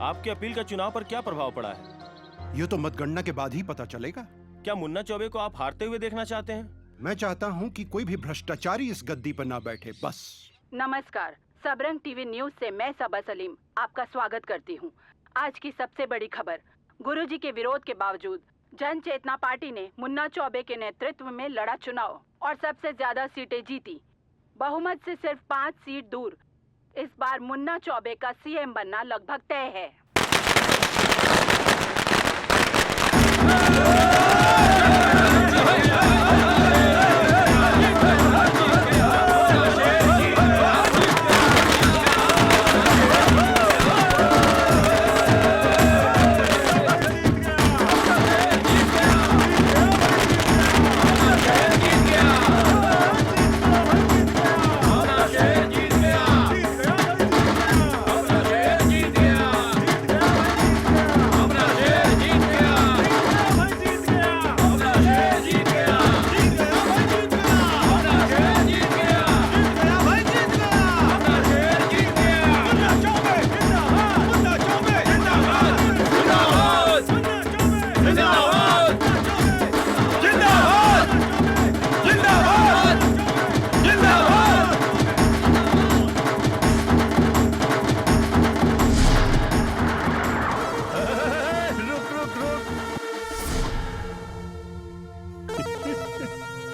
आपकी अपील का चुनाव पर क्या प्रभाव पड़ा है? यह तो मतगणना के बाद ही पता चलेगा। क्या मुन्ना चौबे को आप हारते हुए देखना चाहते हैं? मैं चाहता हूं कि कोई भी भ्रष्टाचारी इस गद्दी पर ना बैठे, बस। नमस्कार, सबरंग टीवी न्यूज से मैं सबा सलीम आपका स्वागत करती हूं। आज की सबसे बड़ी खबर, गुरुजी के विरोध के बावजूद जन चेतना पार्टी ने मुन्ना चौबे के नेतृत्व में लड़ा चुनाव और सबसे ज्यादा सीटें जीती। बहुमत से सिर्फ 5 सीट दूर इस बार मुन्ना चौबे का सीएम बनना लगभग तय है।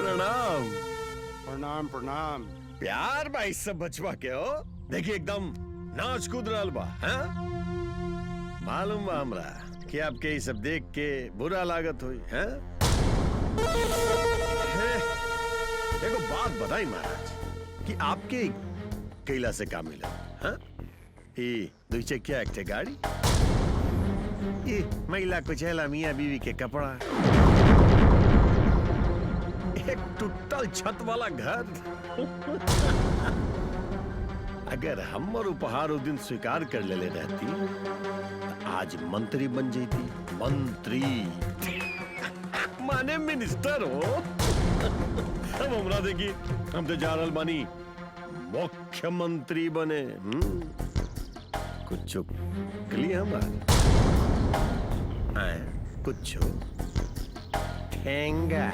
प्रणाम प्रणाम प्रणाम। प्यार भाई सब बचवा के हो। देखिए एकदम नाच कूद रहल बा। हैं? मालूम बा हमरा कि आपके ये सब देख के बुरा लागत हुई है। एगो बात बताई महाराज कि आपके कैला से का मिला? हाँ? ये 2 चकिया 1 गाड़ी, ये महिला कुचेला मियाँ बीवी के कपड़ा, एक टूटल छत वाला घर। अगर हमर उपहार उस दिन स्वीकार कर ले रहती तो आज मंत्री बन जाती। मंत्री माने मिनिस्टर हो। अब हमरा देखी, हम तो जा रहल बानी मुख्यमंत्री बने। कुछ क्लियर हमारा कुछ ठेंगा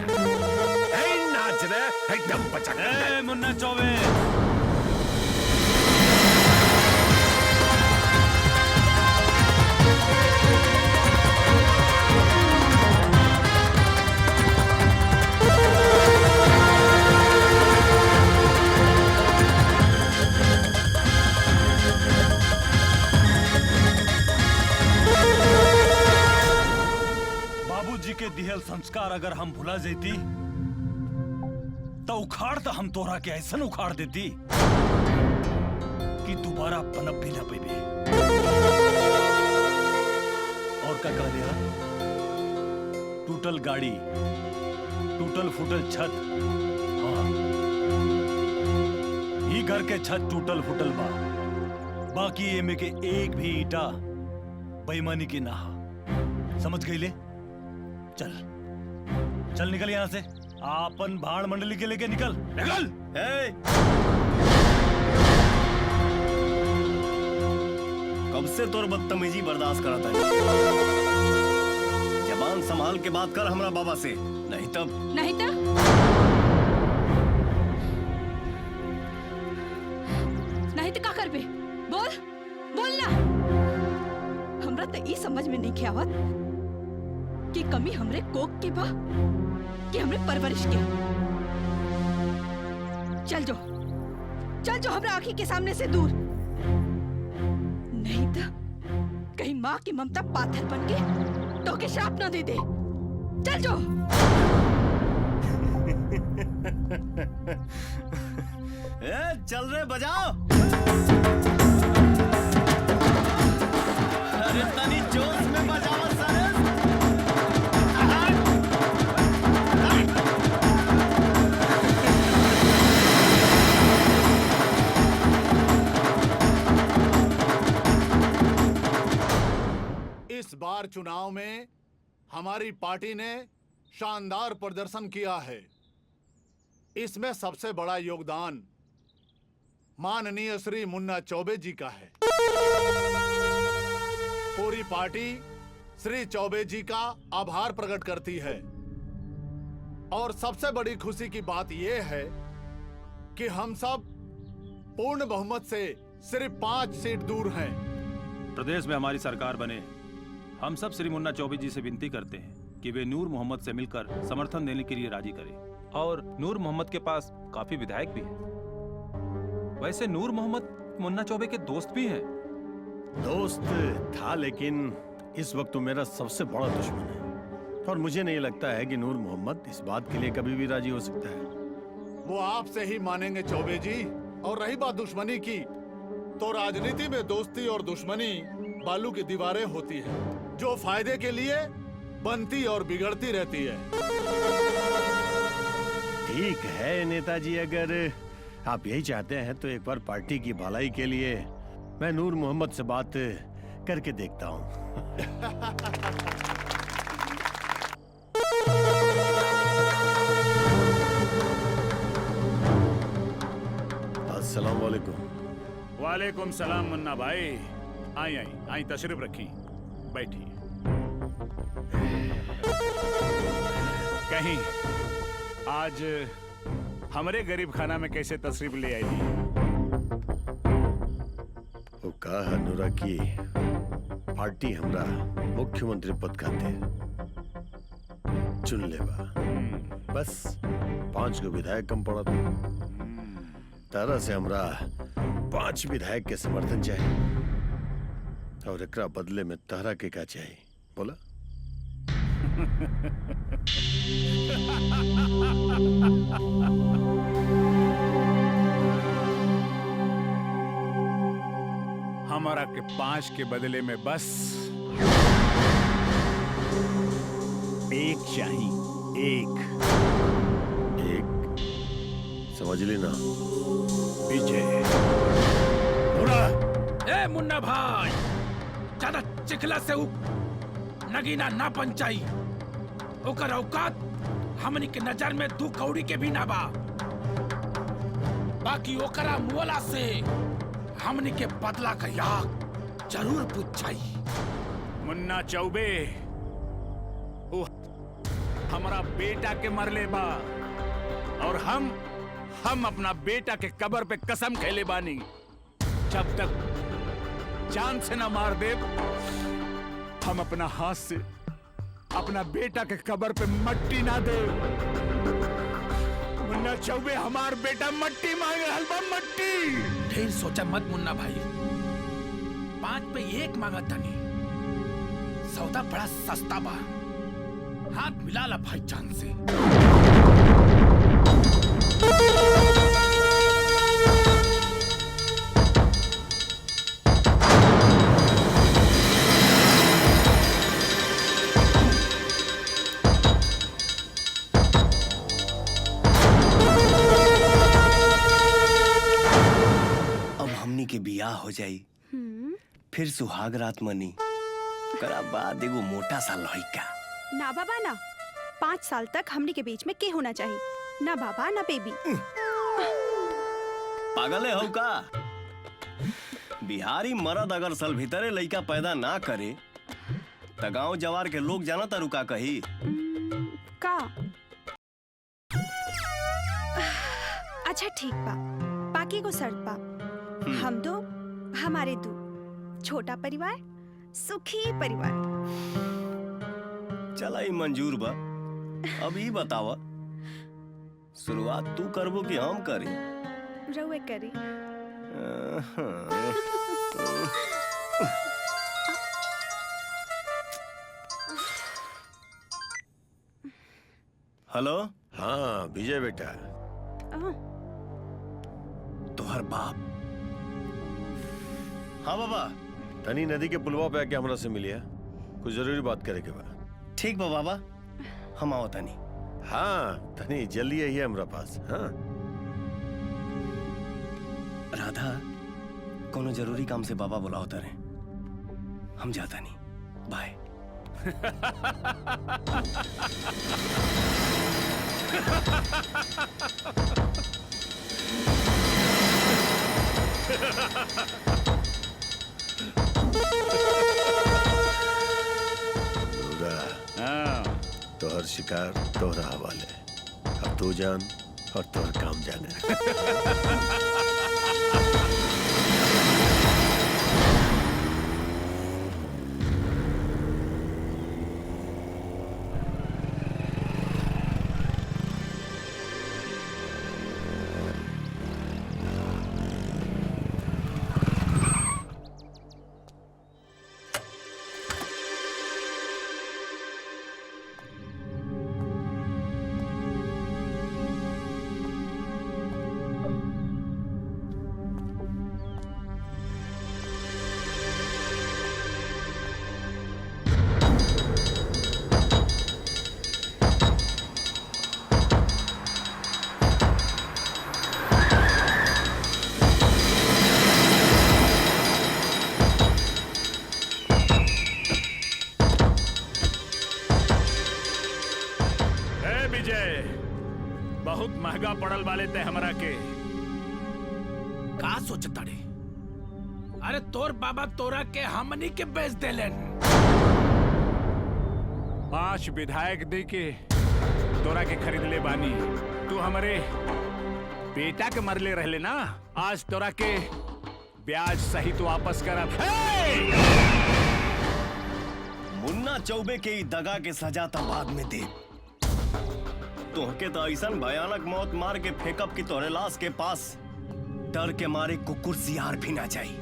नाच रहे एकदम पचक। मुन्ना चौबे, बाबूजी के दिहल संस्कार अगर हम भुला जेती तो उखाड़ तो हम तोरा के ऐसा उखाड़ देती कि दोबारा पनप भी न पेबे। और का कह दिया? टूटल गाड़ी, टूटल फूटल छत। हाँ, ही घर के छत टूटल फूटल बा, बाकी एमे के एक भी ईटा बेईमानी की ना। समझ गई ले? चल चल निकल यहां से। आपन भाड़ मंडली के लेके निकल निकल। कब से तोर बदतमीजी बर्दाश्त करता है? जबान संभाल के बात कर हमरा बाबा से, नहीं तब नहीं तो करबे? बोल बोल ना। हमरा तो ई समझ में नहीं ख्यावत कि कमी हमरे कोक के बा कि हमरे परवरिश के। चल जो हमरा आंखी के सामने से दूर, नहीं तो कहीं माँ की ममता पाथर बन के तो के श्राप न दे दे। चल जो। चल रे बजाओ। अरे तनी जोश में बजाओ सारे। इस बार चुनाव में हमारी पार्टी ने शानदार प्रदर्शन किया है। इसमें सबसे बड़ा योगदान माननीय श्री मुन्ना चौबे जी का है। पूरी पार्टी श्री चौबे जी का आभार प्रकट करती है और सबसे बड़ी खुशी की बात यह है कि हम सब पूर्ण बहुमत से सिर्फ 5 सीट दूर हैं। प्रदेश में हमारी सरकार बने, हम सब श्री मुन्ना चौबे जी से विनती करते हैं कि वे नूर मोहम्मद से मिलकर समर्थन देने के लिए राजी करें। और नूर मोहम्मद के पास काफी विधायक भी हैं। वैसे नूर मोहम्मद मुन्ना चौबे के दोस्त भी हैं। दोस्त था, लेकिन इस वक्त तो मेरा सबसे बड़ा दुश्मन है और मुझे नहीं लगता है कि नूर मोहम्मद इस बात के लिए कभी भी राजी हो सकता है। वो आपसे ही मानेंगे चौबे जी। और रही बात दुश्मनी की, तो राजनीति में दोस्ती और दुश्मनी बालू की दीवारें होती है जो फायदे के लिए बनती और बिगड़ती रहती है। ठीक है नेताजी, अगर आप यही चाहते हैं तो एक बार पार्टी की भलाई के लिए मैं नूर मोहम्मद से बात करके देखता हूँ। अस्सलाम वालेकुम। वालेकुम सलाम मुन्ना भाई। आई तशरीफ रखी, बैठिए। कहीं आज हमारे गरीब खाना में कैसे तशरीफ ले आई? वो कहा नूरा की पार्टी हमरा मुख्यमंत्री पद खाते चुन लेबा। बस 5 गो विधायक कम पड़ा तरह से हमरा 5 विधायक के समर्थन चाहिए और एकरा बदले में तहरा के क्या चाहिए बोला? हमारा के 5 के बदले में बस एक चाहिए। एक समझ लेना विजय। ए मुन्ना भाई, ज्यादा चिखला से नगीना ना पंचाई। ओकर औकात हमनी के नजर में 2 कौड़ी के भी ना बा। बाकी ओकरा मुअला से हमनी के बदला का याद जरूर पूछाई। मुन्ना चौबे वो हमारा बेटा के मरले बा और हम अपना बेटा के कब्र पे कसम खेले बानी, जब तक जान से ना मार दे हम अपना हाथ से अपना बेटा के कब्र पे मट्टी ना दे। मुन्ना चौबे हमार बेटा मट्टी मांग रहल बा, मट्टी। ढेर सोचा मत मुन्ना भाई, 5 पे 1 मांगा तनी। सौदा बड़ा सस्ता बा, हाथ मिला ला भाईजान से। के बियाह हो जाई, फिर सुहाग रात मनी, करा बाद एगो मोटा सा लड़का। ना बाबा ना, 5 साल तक हमनी के बीच में के होना चाहिए, ना बाबा ना बेबी। पागल है हो का? बिहारी मर्द अगर साल भीतरे लड़का पैदा ना करे त गांव जवार के लोग जाना तारू का कही? का? अच्छा ठीक बा, बाकी को शर्त बा, हम दो हमारे दो छोटा परिवार, सुखी परिवार। चला ही मंजूर बा। अब ही बतावा, शुरुआत तू करबो कि हम करी? रउए करी। हेलो। हाँ विजय बेटा। तोहर बाप? हाँ बाबा। तनी नदी के पुलवा पे आके हमरा से मिलिया, कुछ जरूरी बात करे के बा। ठीक बा बाबा, हम आओ तनी। हाँ तनी जल्दी आई है हमरा पास। हाँ राधा, कोनो जरूरी काम से बाबा बुलाओ तारे, हम जाता नहीं। बाय। तोहर शिकार तोहरा हवाले, अब तू जान और तोहर काम जाने। बहुत महंगा पड़ल वाले थे हमरा के। का सोचता रे? अरे तोर बाबा तोरा के हमनी के बेच देलन। 5 विधायक दे के तोरा के खरीद ले बानी। तू हमारे बेटा के मरले रहले ना, आज तोरा के ब्याज सहित वापस करब। मुन्ना चौबे के दगा के सजा तो बाद में दे। तोहके तो ऐसा भयानक मौत मार के फेंकब कि तोहरे लाश के पास डर के मारे कुकुर सियार भी ना जाई।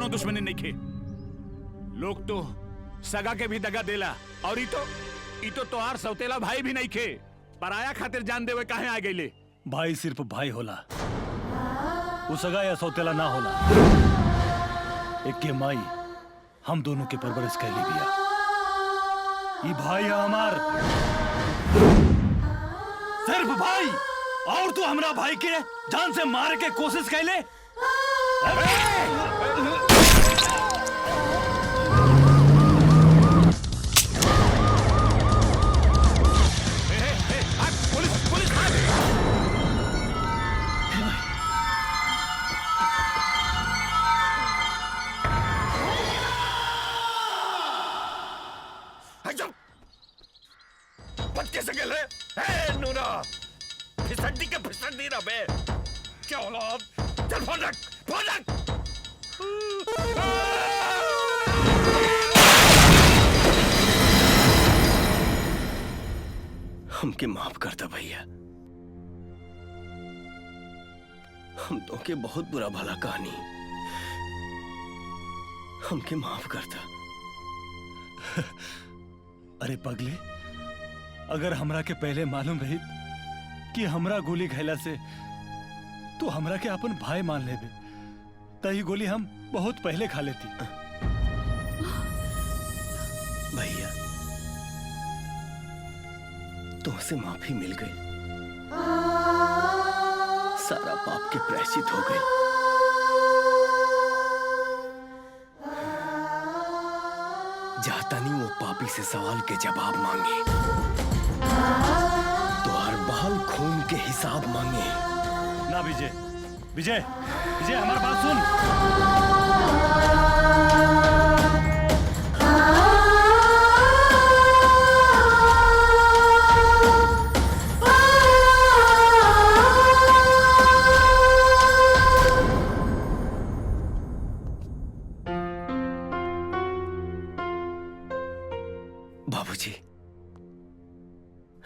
दुश्मनी नहीं खे। लोग तो सगा के भी दगा देला और इतो तोहार सौतेला भाई भी नहीं खे। पराया खातिर जान देवे काहे आ गईले? भाई सिर्फ भाई होला, वो सगा या सौतेला ना होला। एक के माई हम दोनों के परवरिश कैली बिया। ये भाई है हमार, सिर्फ भाई। और तू हमरा भाई के जान से मारे के कोशिश कैले। औलाद, चल फटक फटक। हमके माफ कर दो भैया, हम तो के बहुत बुरा भला कहानी, हमके माफ कर दो। अरे पगले, अगर हमरा के पहले मालूम रही कि हमरा गोली खैला से तो हमरा के अपन भाई मान लेबे, तही गोली हम बहुत पहले खा लेती। भैया तुमसे माफी मिल गई, सारा पाप के प्रायश्चित हो गए। जाता नहीं वो पापी से सवाल के जवाब मांगे, तो हर बहाल खून के हिसाब मांगे। ना विजय, विजय, विजय हमारी बात सुन। बाबूजी,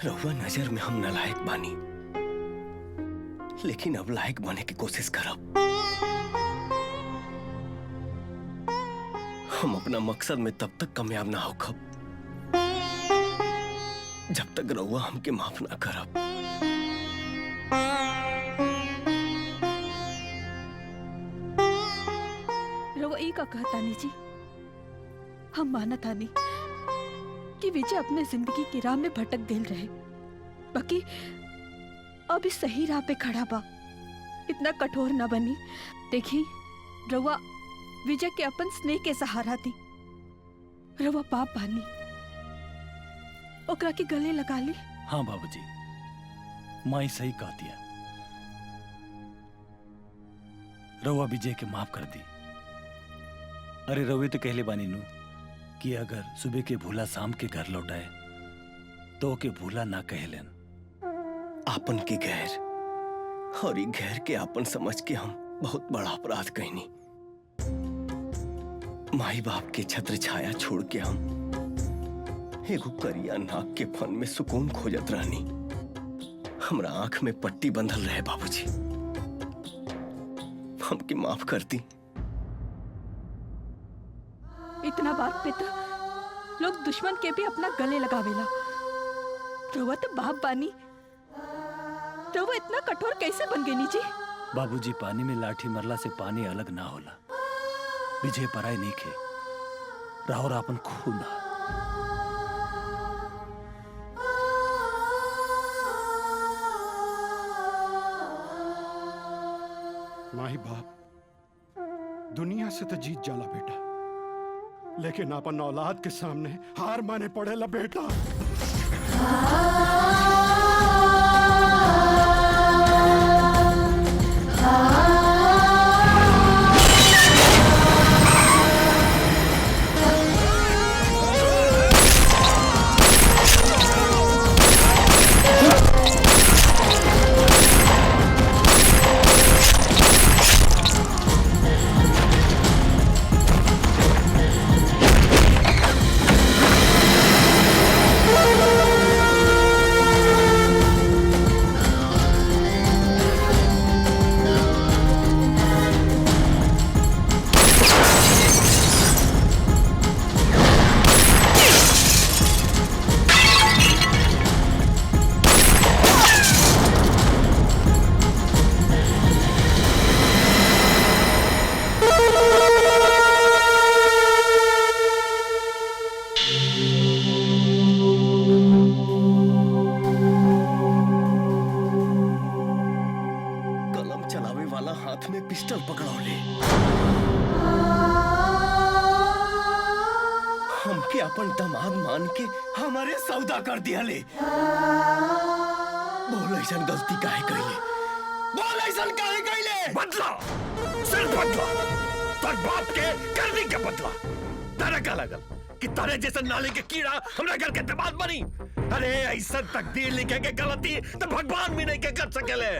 रहुआ नजर में हम नालायक बानी, लेकिन अब लायक बनने की कोशिश करब। हम अपना मकसद में तब तक कामयाब ना होखब जब तक रहुआ हमके माफ ना करब। रहुआ ई का कहता नहीं जी, हम मानत आनी कि विजय अपने जिंदगी की राह में भटक देल रहे, बाकी अब इस सही राह पे खड़ा बा, इतना कठोर न बनी। देखी रवा विजय के अपन स्नेह के सहारा दी, रवा पाप बानी, ओकरा के गले लगा ली। हाँ बाबूजी, माई सही कह दिया, रवा विजय के माफ कर दी। अरे रवे तो कहले बानी नू कि अगर सुबह के भूला शाम के घर लौटाए तो के भूला ना कहलन। आपन के गैर और ये गैर के आपन समझ के हम बहुत बड़ा अपराध कहनी। माई बाप के छत्र छाया छोड़ के हम एगो करिया नाक के फन में सुकून खोजत रहनी। हमरा आंख में पट्टी बंधल रहे बाबूजी, हमके माफ कर दी। इतना बात पे तो लोग दुश्मन के भी अपना गले लगावेला, रवा तो बाप बानी, रवा इतना कठोर कैसे बन गई जी? बाबूजी, पानी में लाठी मरला से पानी अलग ना होला। विजय पराई नहीं खे, राहुल आपन खून। माही बाप दुनिया से तो जीत जाला बेटा, लेकिन अपन औलाद के सामने हार माने पड़ेला बेटा। हाथ में पिस्टल पकड़ौले, हमके अपन दामाद मान के हमारे सौदा कर दिया ले। बोल ऐसा गलती काहे कइले, बोल ऐसा काहे कइले? बदला, सिर्फ बदला, तर बाप के करनी के बदला। तारा का लगल कि तारे जैसे नाले के कीड़ा हमरा घर के दामाद बनी? अरे ऐसा तकदीर लिखे के गलती तो भगवान भी नहीं के कर सकेले।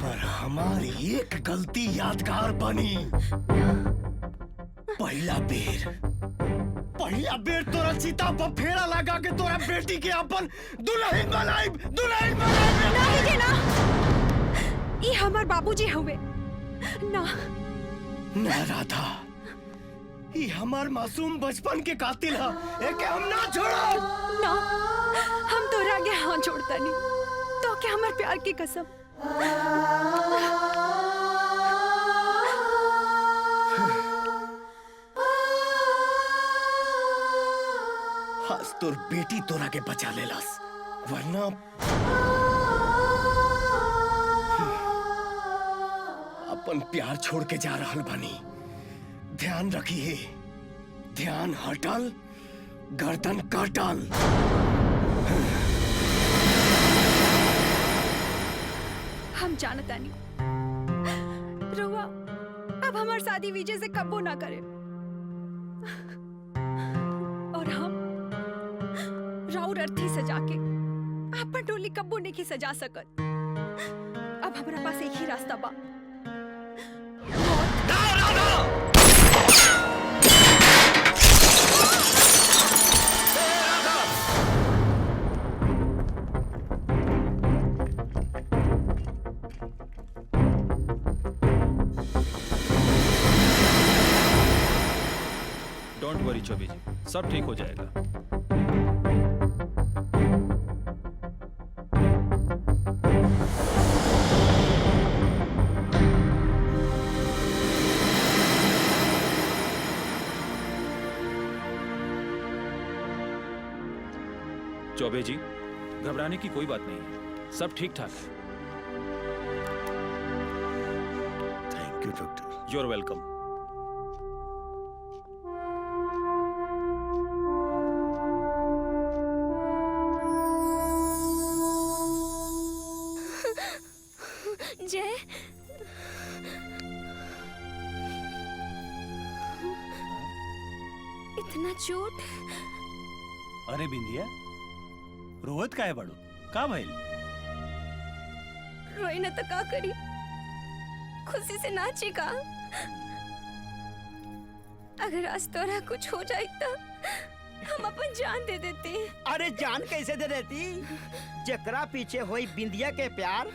पर हमारी एक गलती यादगार बनी। पहला बेर तोरा चिता पर फेरा लगा के तोरा बेटी के अपन दुल्हन बनाई। नहीं के ना, ये हमार बाबूजी हुए ना। ना राधा, ये हमार मासूम बचपन के कातिल है, एके हम ना छोड़ो। ना, हम तोरा आगे हाथ जोड़ता नहीं, तो क्या हमार प्यार की कसम। आज तोर बेटी तोरा के बचा लेलस, वरना अपन प्यार छोड़ के जा रहल बानी। ध्यान रखिए, ध्यान हटल गर्दन कटल। हम जानता नहीं रुआ, अब हमार शादी विजय से कब्बो ना करे, और हम राउर अर्थी सजा के अपन टोली कब्बो नहीं की सजा सकत। अब हमारा पास एक ही रास्ता बा। डोंट वरी चौबे जी, सब ठीक हो जाएगा। चौबे जी, घबराने की कोई बात नहीं है, सब ठीक ठाक है। Thank you doctor. You are welcome. Jai, इतना चोट। अरे बिंदिया, रोहत का है बड़ो, का भइल? रोई न तो का करी, खुशी से नाची का। अगर आज तोरा कुछ हो जाए तो हम अपन जान दे देते। अरे जान कैसे दे देती? जकरा पीछे होई बिंदिया के प्यार,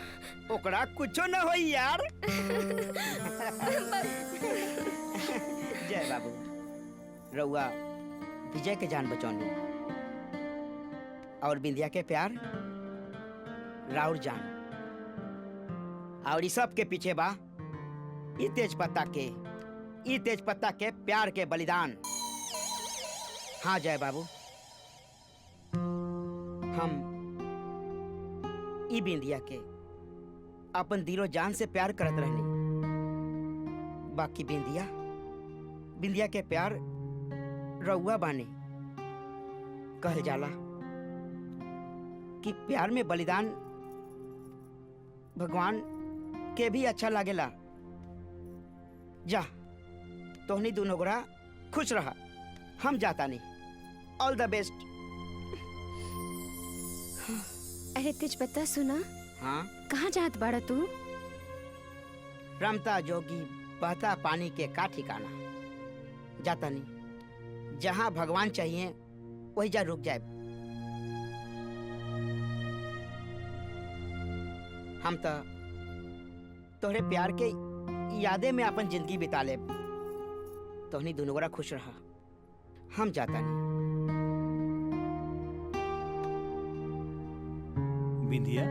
ओकरा कुछो न होई यार। जय बाबू, रउआ विजय के जान बचौनी, और बिंदिया के प्यार राउर जान, और इस सब के पीछे बा ई तेज पत्ता के प्यार के बलिदान। हाँ जय बाबू, हम ई बिंदिया के अपन दिलो जान से प्यार करत रहनी। बाकी बिंदिया के प्यार रउआ बानी। कहल जाला कि प्यार में बलिदान भगवान के भी अच्छा लागेला। जा, तोहनी दोनों गोरा खुश रहा, हम जाता नहीं। ऑल द बेस्ट। अरे तेज पत्ता सुना। हाँ, कहाँ जात बाड़ा तू? रमता जोगी बहता पानी के का ठिकाना। जाता नहीं, जहाँ भगवान चाहिए वही जा रुक जाए। हम तो तोहरे प्यार के यादें में अपन जिंदगी बिता ले। तोहनी दोनों गोरा खुश रहा, हम जाता नहीं। बिंदिया,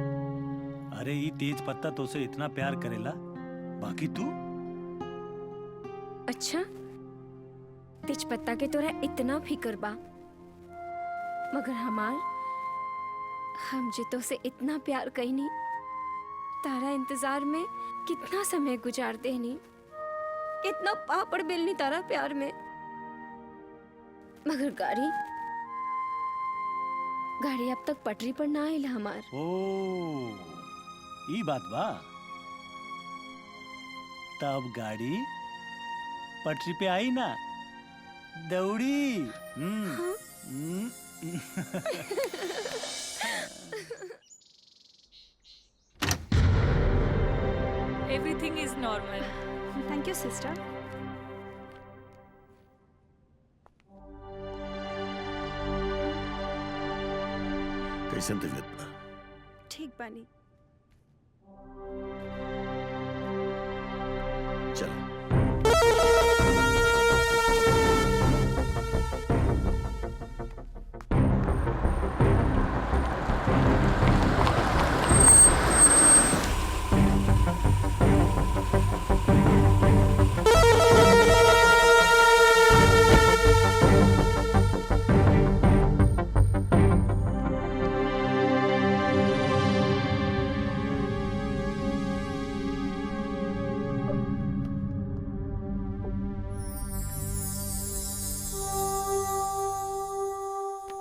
अरे ये तेज पत्ता तो से इतना प्यार करेला, बाकी तू? अच्छा, तेज पत्ता के तोरा इतना फिकर बा, मगर हम जे तो से इतना प्यार कईनी, तारा इंतजार में कितना समय गुजार देनी, कितना पापड़ बेलनी तारा प्यार में। मगर गाड़ी अब तक पटरी पर ना आइल हमार। ओ, ई बात बा। तब गाड़ी पटरी पे आई ना, दौड़ी। हाँ? everything is normal. Thank you sister. कैसन तबीयत बा? ठीक बानी। चलो।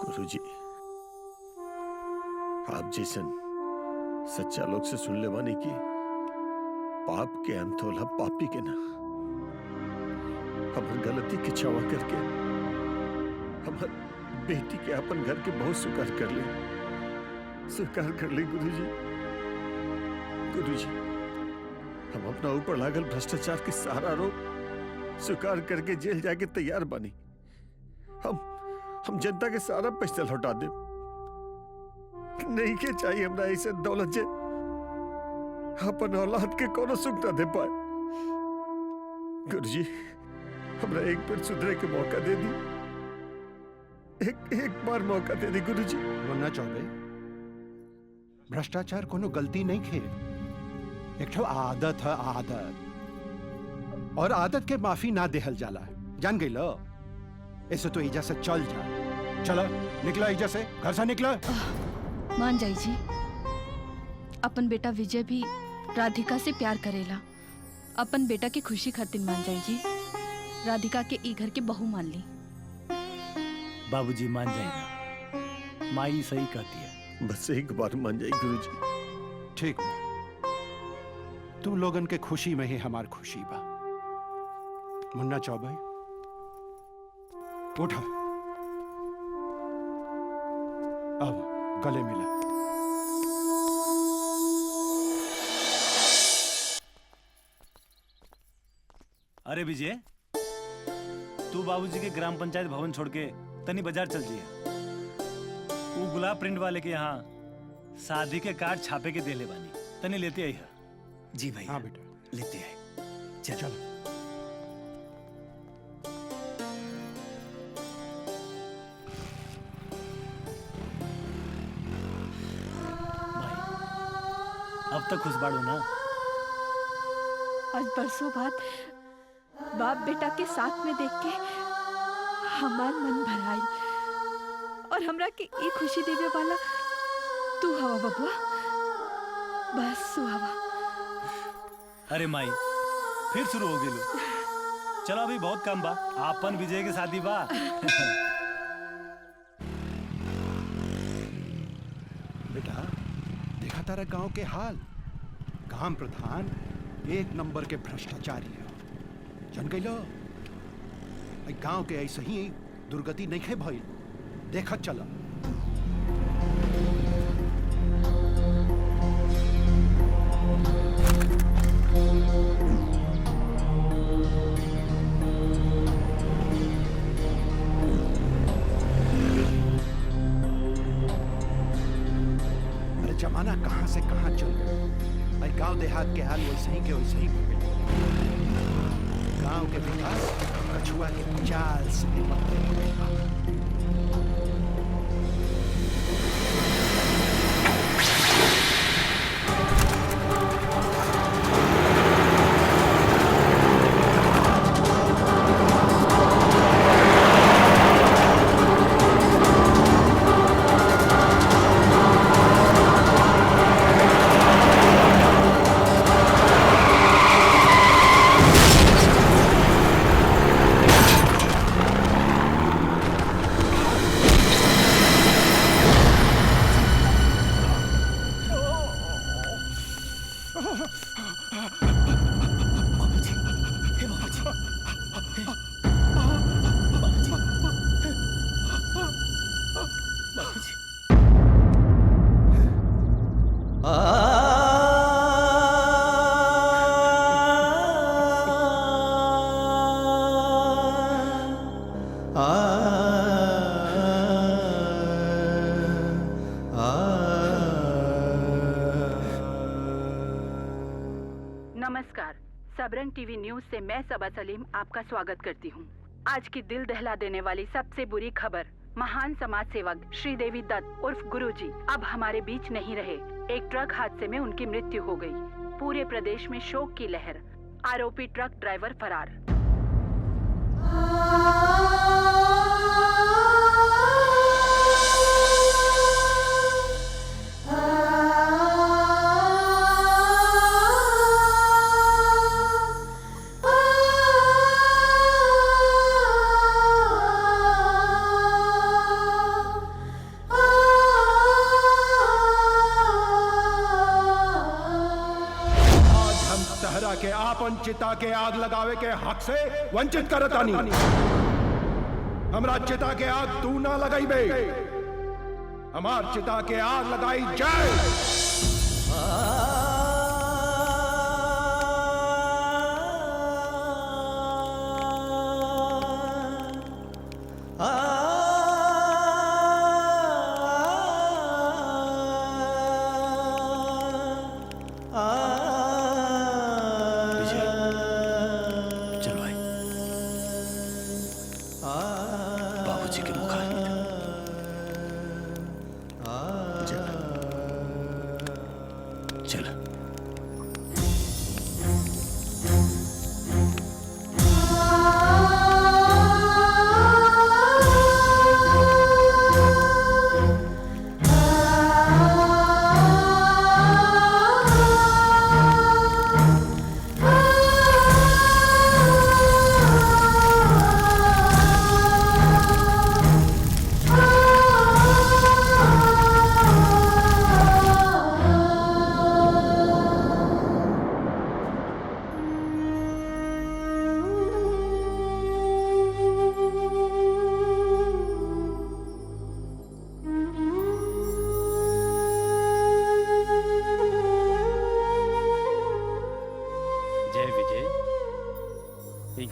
गुरुजी, आप जैसन सच्चा लोग से सुन ले बानी की पाप के अमथोला पापी के ना हमार गलती की क्षमा करके हमार बेटी के अपन घर के बहुत स्वीकार कर ले गुरुजी। गुरुजी, हम अपना ऊपर लागल भ्रष्टाचार के सारा आरोप स्वीकार करके जेल जाके तैयार बानी। हम जनता के सारा पैसा लौटा दे। नहीं के चाहिए हमरा ऐसे दौलत जे अपन औलाद के कोनो सुख न दे पाए। गुरुजी, हमरा एक बार सुधरे के मौका दे दी। एक बार मौका दे दी गुरुजी। मुन्ना चौबे, भ्रष्टाचार कोनो गलती नहीं खे, एक ठो आदत है आदत, और आदत के माफी ना देहल जाला। जान गई लो, ऐसे तो इजा से चल जा। चलो निकला इजा से, घर से निकला। मान जाई जी, अपन बेटा विजय भी राधिका से प्यार करेला। अपन बेटा की खुशी खातिर मान जाई जी, राधिका के ई घर के बहू मान ली। बाबूजी मान जाएगा, माई सही कहती है। बस एक बार मान जाए गुरुजी। ठीक है, तुम लोगन के खुशी में ही हमार खुशी बा। मुन्ना चौबे, उठो, अब गले मिला। अरे विजय, तू बाबूजी के ग्राम पंचायत भवन छोड़ के तनी बाजार चल जिए। वो गुलाब प्रिंट वाले के यहाँ शादी के कार्ड छापे के देले बानी, तनी लेते आई है। जी भाई। हाँ बेटा, लेते हैं। चलो। अब तक खुश बाड़ो ना? आज बरसों बाद बाप बेटा के साथ में देख के हमार मन भराई, और हमरा के ई खुशी देवे वाला तू हवा बबुआ, बस तू हवा। अरे माई, फिर शुरू हो गेलो। चलो अभी बहुत काम बा, आपन विजय के शादी बा। बेटा, देखा तारा गांव के हाल। ग्राम प्रधान एक नंबर के भ्रष्टाचारी है। जन गई लो, गांव के ऐसे ही दुर्गति नहीं खे भइल, देखत चला। अरे जमाना कहां से कहां चल गया। गांव देहात के हाल वैसे ही के वैसे ही हो गए। गांव के विकास कछुआ के जाल से निपटते हैं। सबरंग टीवी न्यूज से मैं सबा सलीम आपका स्वागत करती हूँ। आज की दिल दहला देने वाली सबसे बुरी खबर, महान समाज सेवक श्रीदेवी दत्त उर्फ गुरुजी अब हमारे बीच नहीं रहे। एक ट्रक हादसे में उनकी मृत्यु हो गई। पूरे प्रदेश में शोक की लहर। आरोपी ट्रक ड्राइवर फरार। के आपन चिता के आग लगावे के हक से वंचित करतानी। हमरा चिता के आग तू ना लगाई बे, हमार चिता के आग लगाई जाए।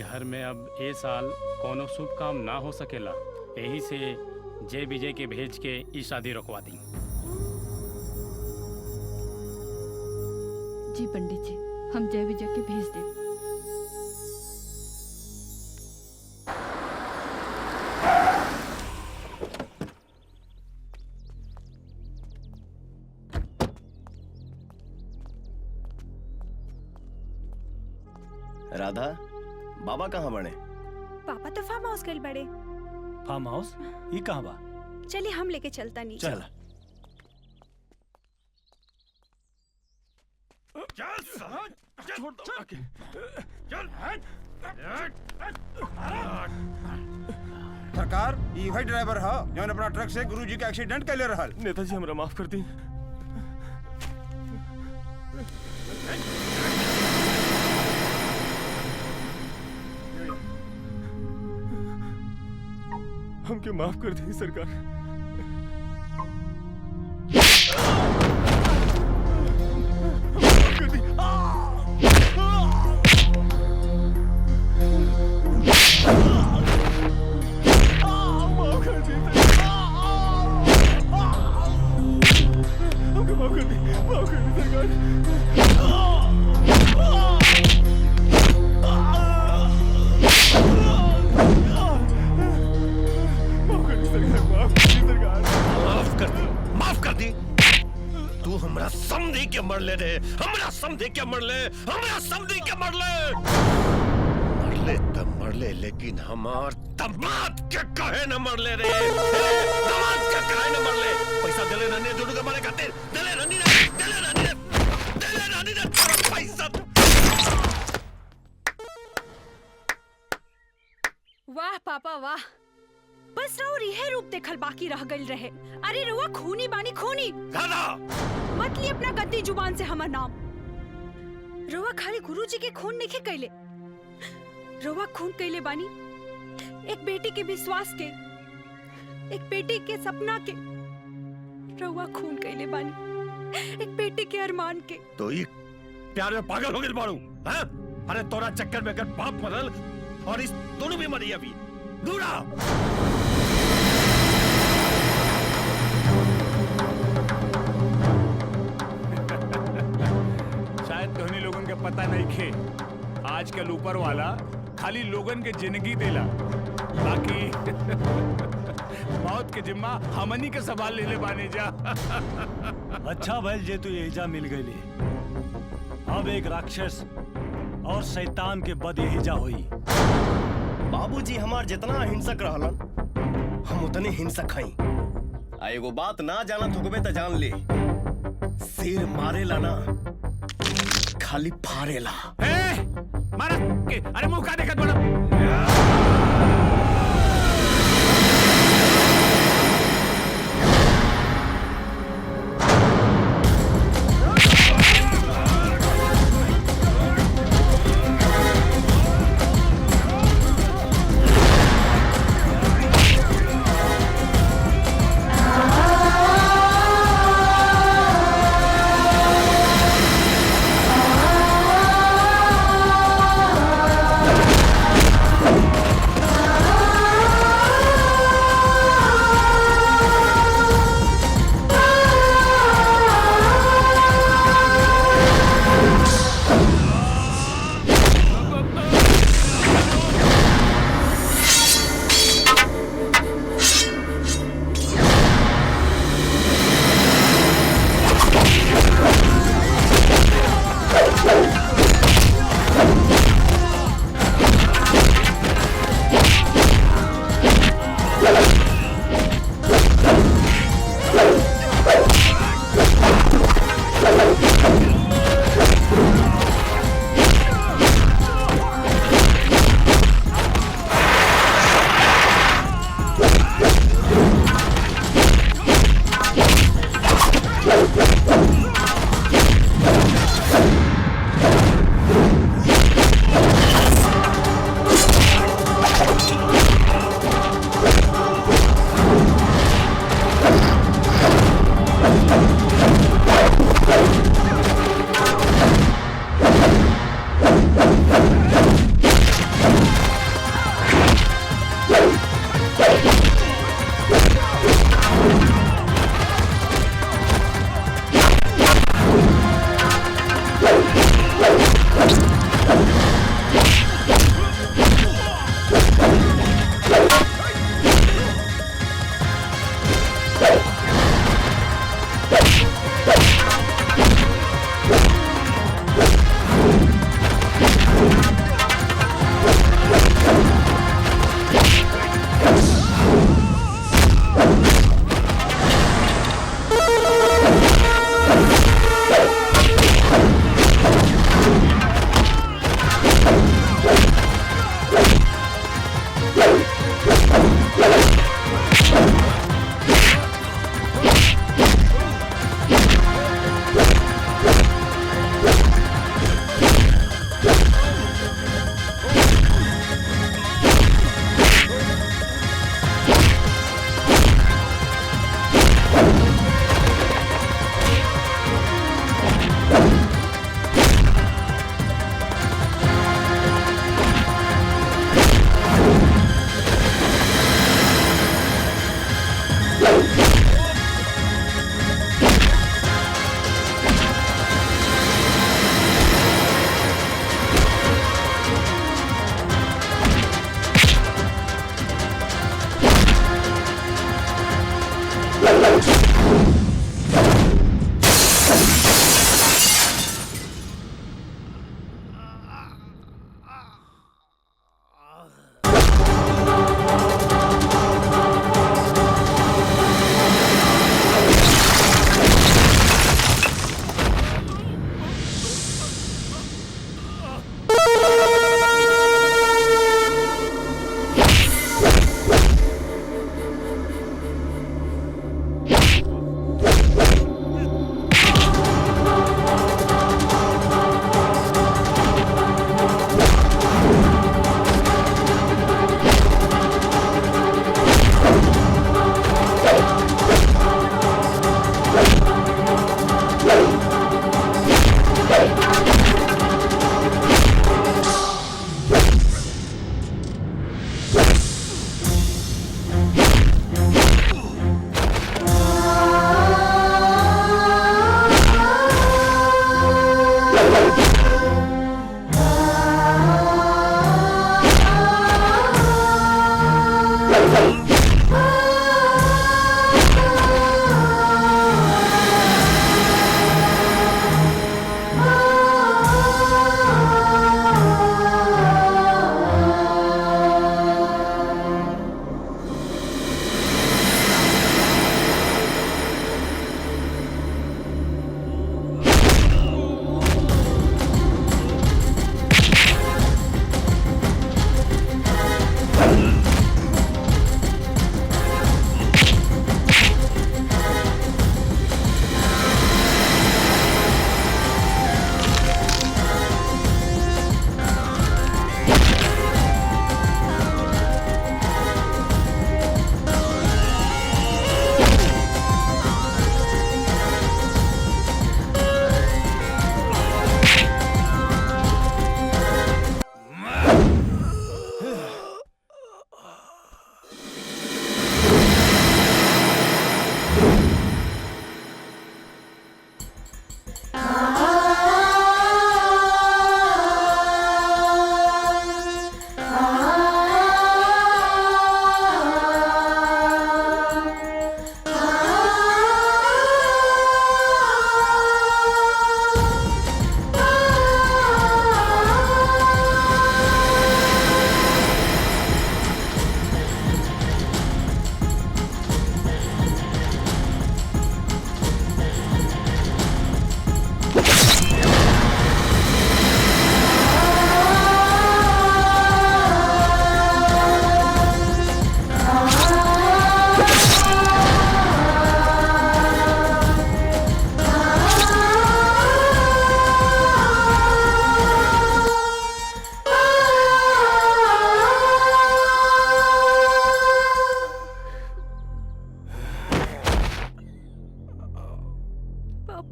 घर में अब ए साल कोनो शुभ काम ना हो सकेला, यही से जय विजय के भेज के ई शादी रोकवा दी। जी पंडित जी, हम जय विजय के भेज दें। राधा, बाबा कहाँ बने? पापा तो फार्म हाउस गए बड़े। Farm house? ये कहाँ बा? चलिए हम लेके चलता नीचे। चल। छोड़ दो आके। सरकार, ई वही ड्राइवर है जौन अपना ट्रक से गुरुजी के एक्सीडेंट कैले रहल। नेताजी हमरा माफ कर दी। हमके माफ कर दी सरकार। माफ कर दी। माफ कर दी। हमके माफ कर दी। माफ कर दी सरकार। माफ कर दी। तू हमरा समझी के मरले रे, हमरा समझी के मरले, हमरा समझी के मरले। मरले तब मरले, लेकिन हमार दामाद के कहे न मरले रे। दामाद के कहे न मरले। पैसा देले रहने जोड़ू के मारे खातिर, देले रहनी रे, देले रहनी रे, देले रहनी रे तेरा पैसा। वाह पापा वाह, बस रहो रिहे रूप देखल बाकी रह गई रहे। अरे रुआ खूनी बानी खूनी। मत ली अपना गद्दी जुबान से हमार नाम। रुआ खाली गुरुजी के खून नहीं कैले, रुआ खून कैले बानी एक बेटी के विश्वास के, एक बेटी के सपना के। रुआ खून कैले बानी एक बेटी के अरमान के। तो ये प्यार में पागल हो गए बाड़ू, हैं? अरे तोरा चक्कर में अगर बाप मरल और इस दोनों भी मरी अभी। दूरा शायद धोनी लोगों के पता नहीं खे आजकल ऊपर वाला खाली लोगन के जिंदगी देला, बाकी मौत के जिम्मा हमनी के सवाल ले ले बानी जा। अच्छा भैल जे तू एहिजा मिल गई। अब एक राक्षस और शैतान के बद एहिजा हुई। बाबूजी हमार जितना हिंसक रहलन हम उतने हिंसक हई। आ एगो बात ना जानत होगबे त जान ले, सिर मारेला ना खाली फाड़ेला। मारा के, अरे मुंह का देखत बड़ा।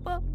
पापा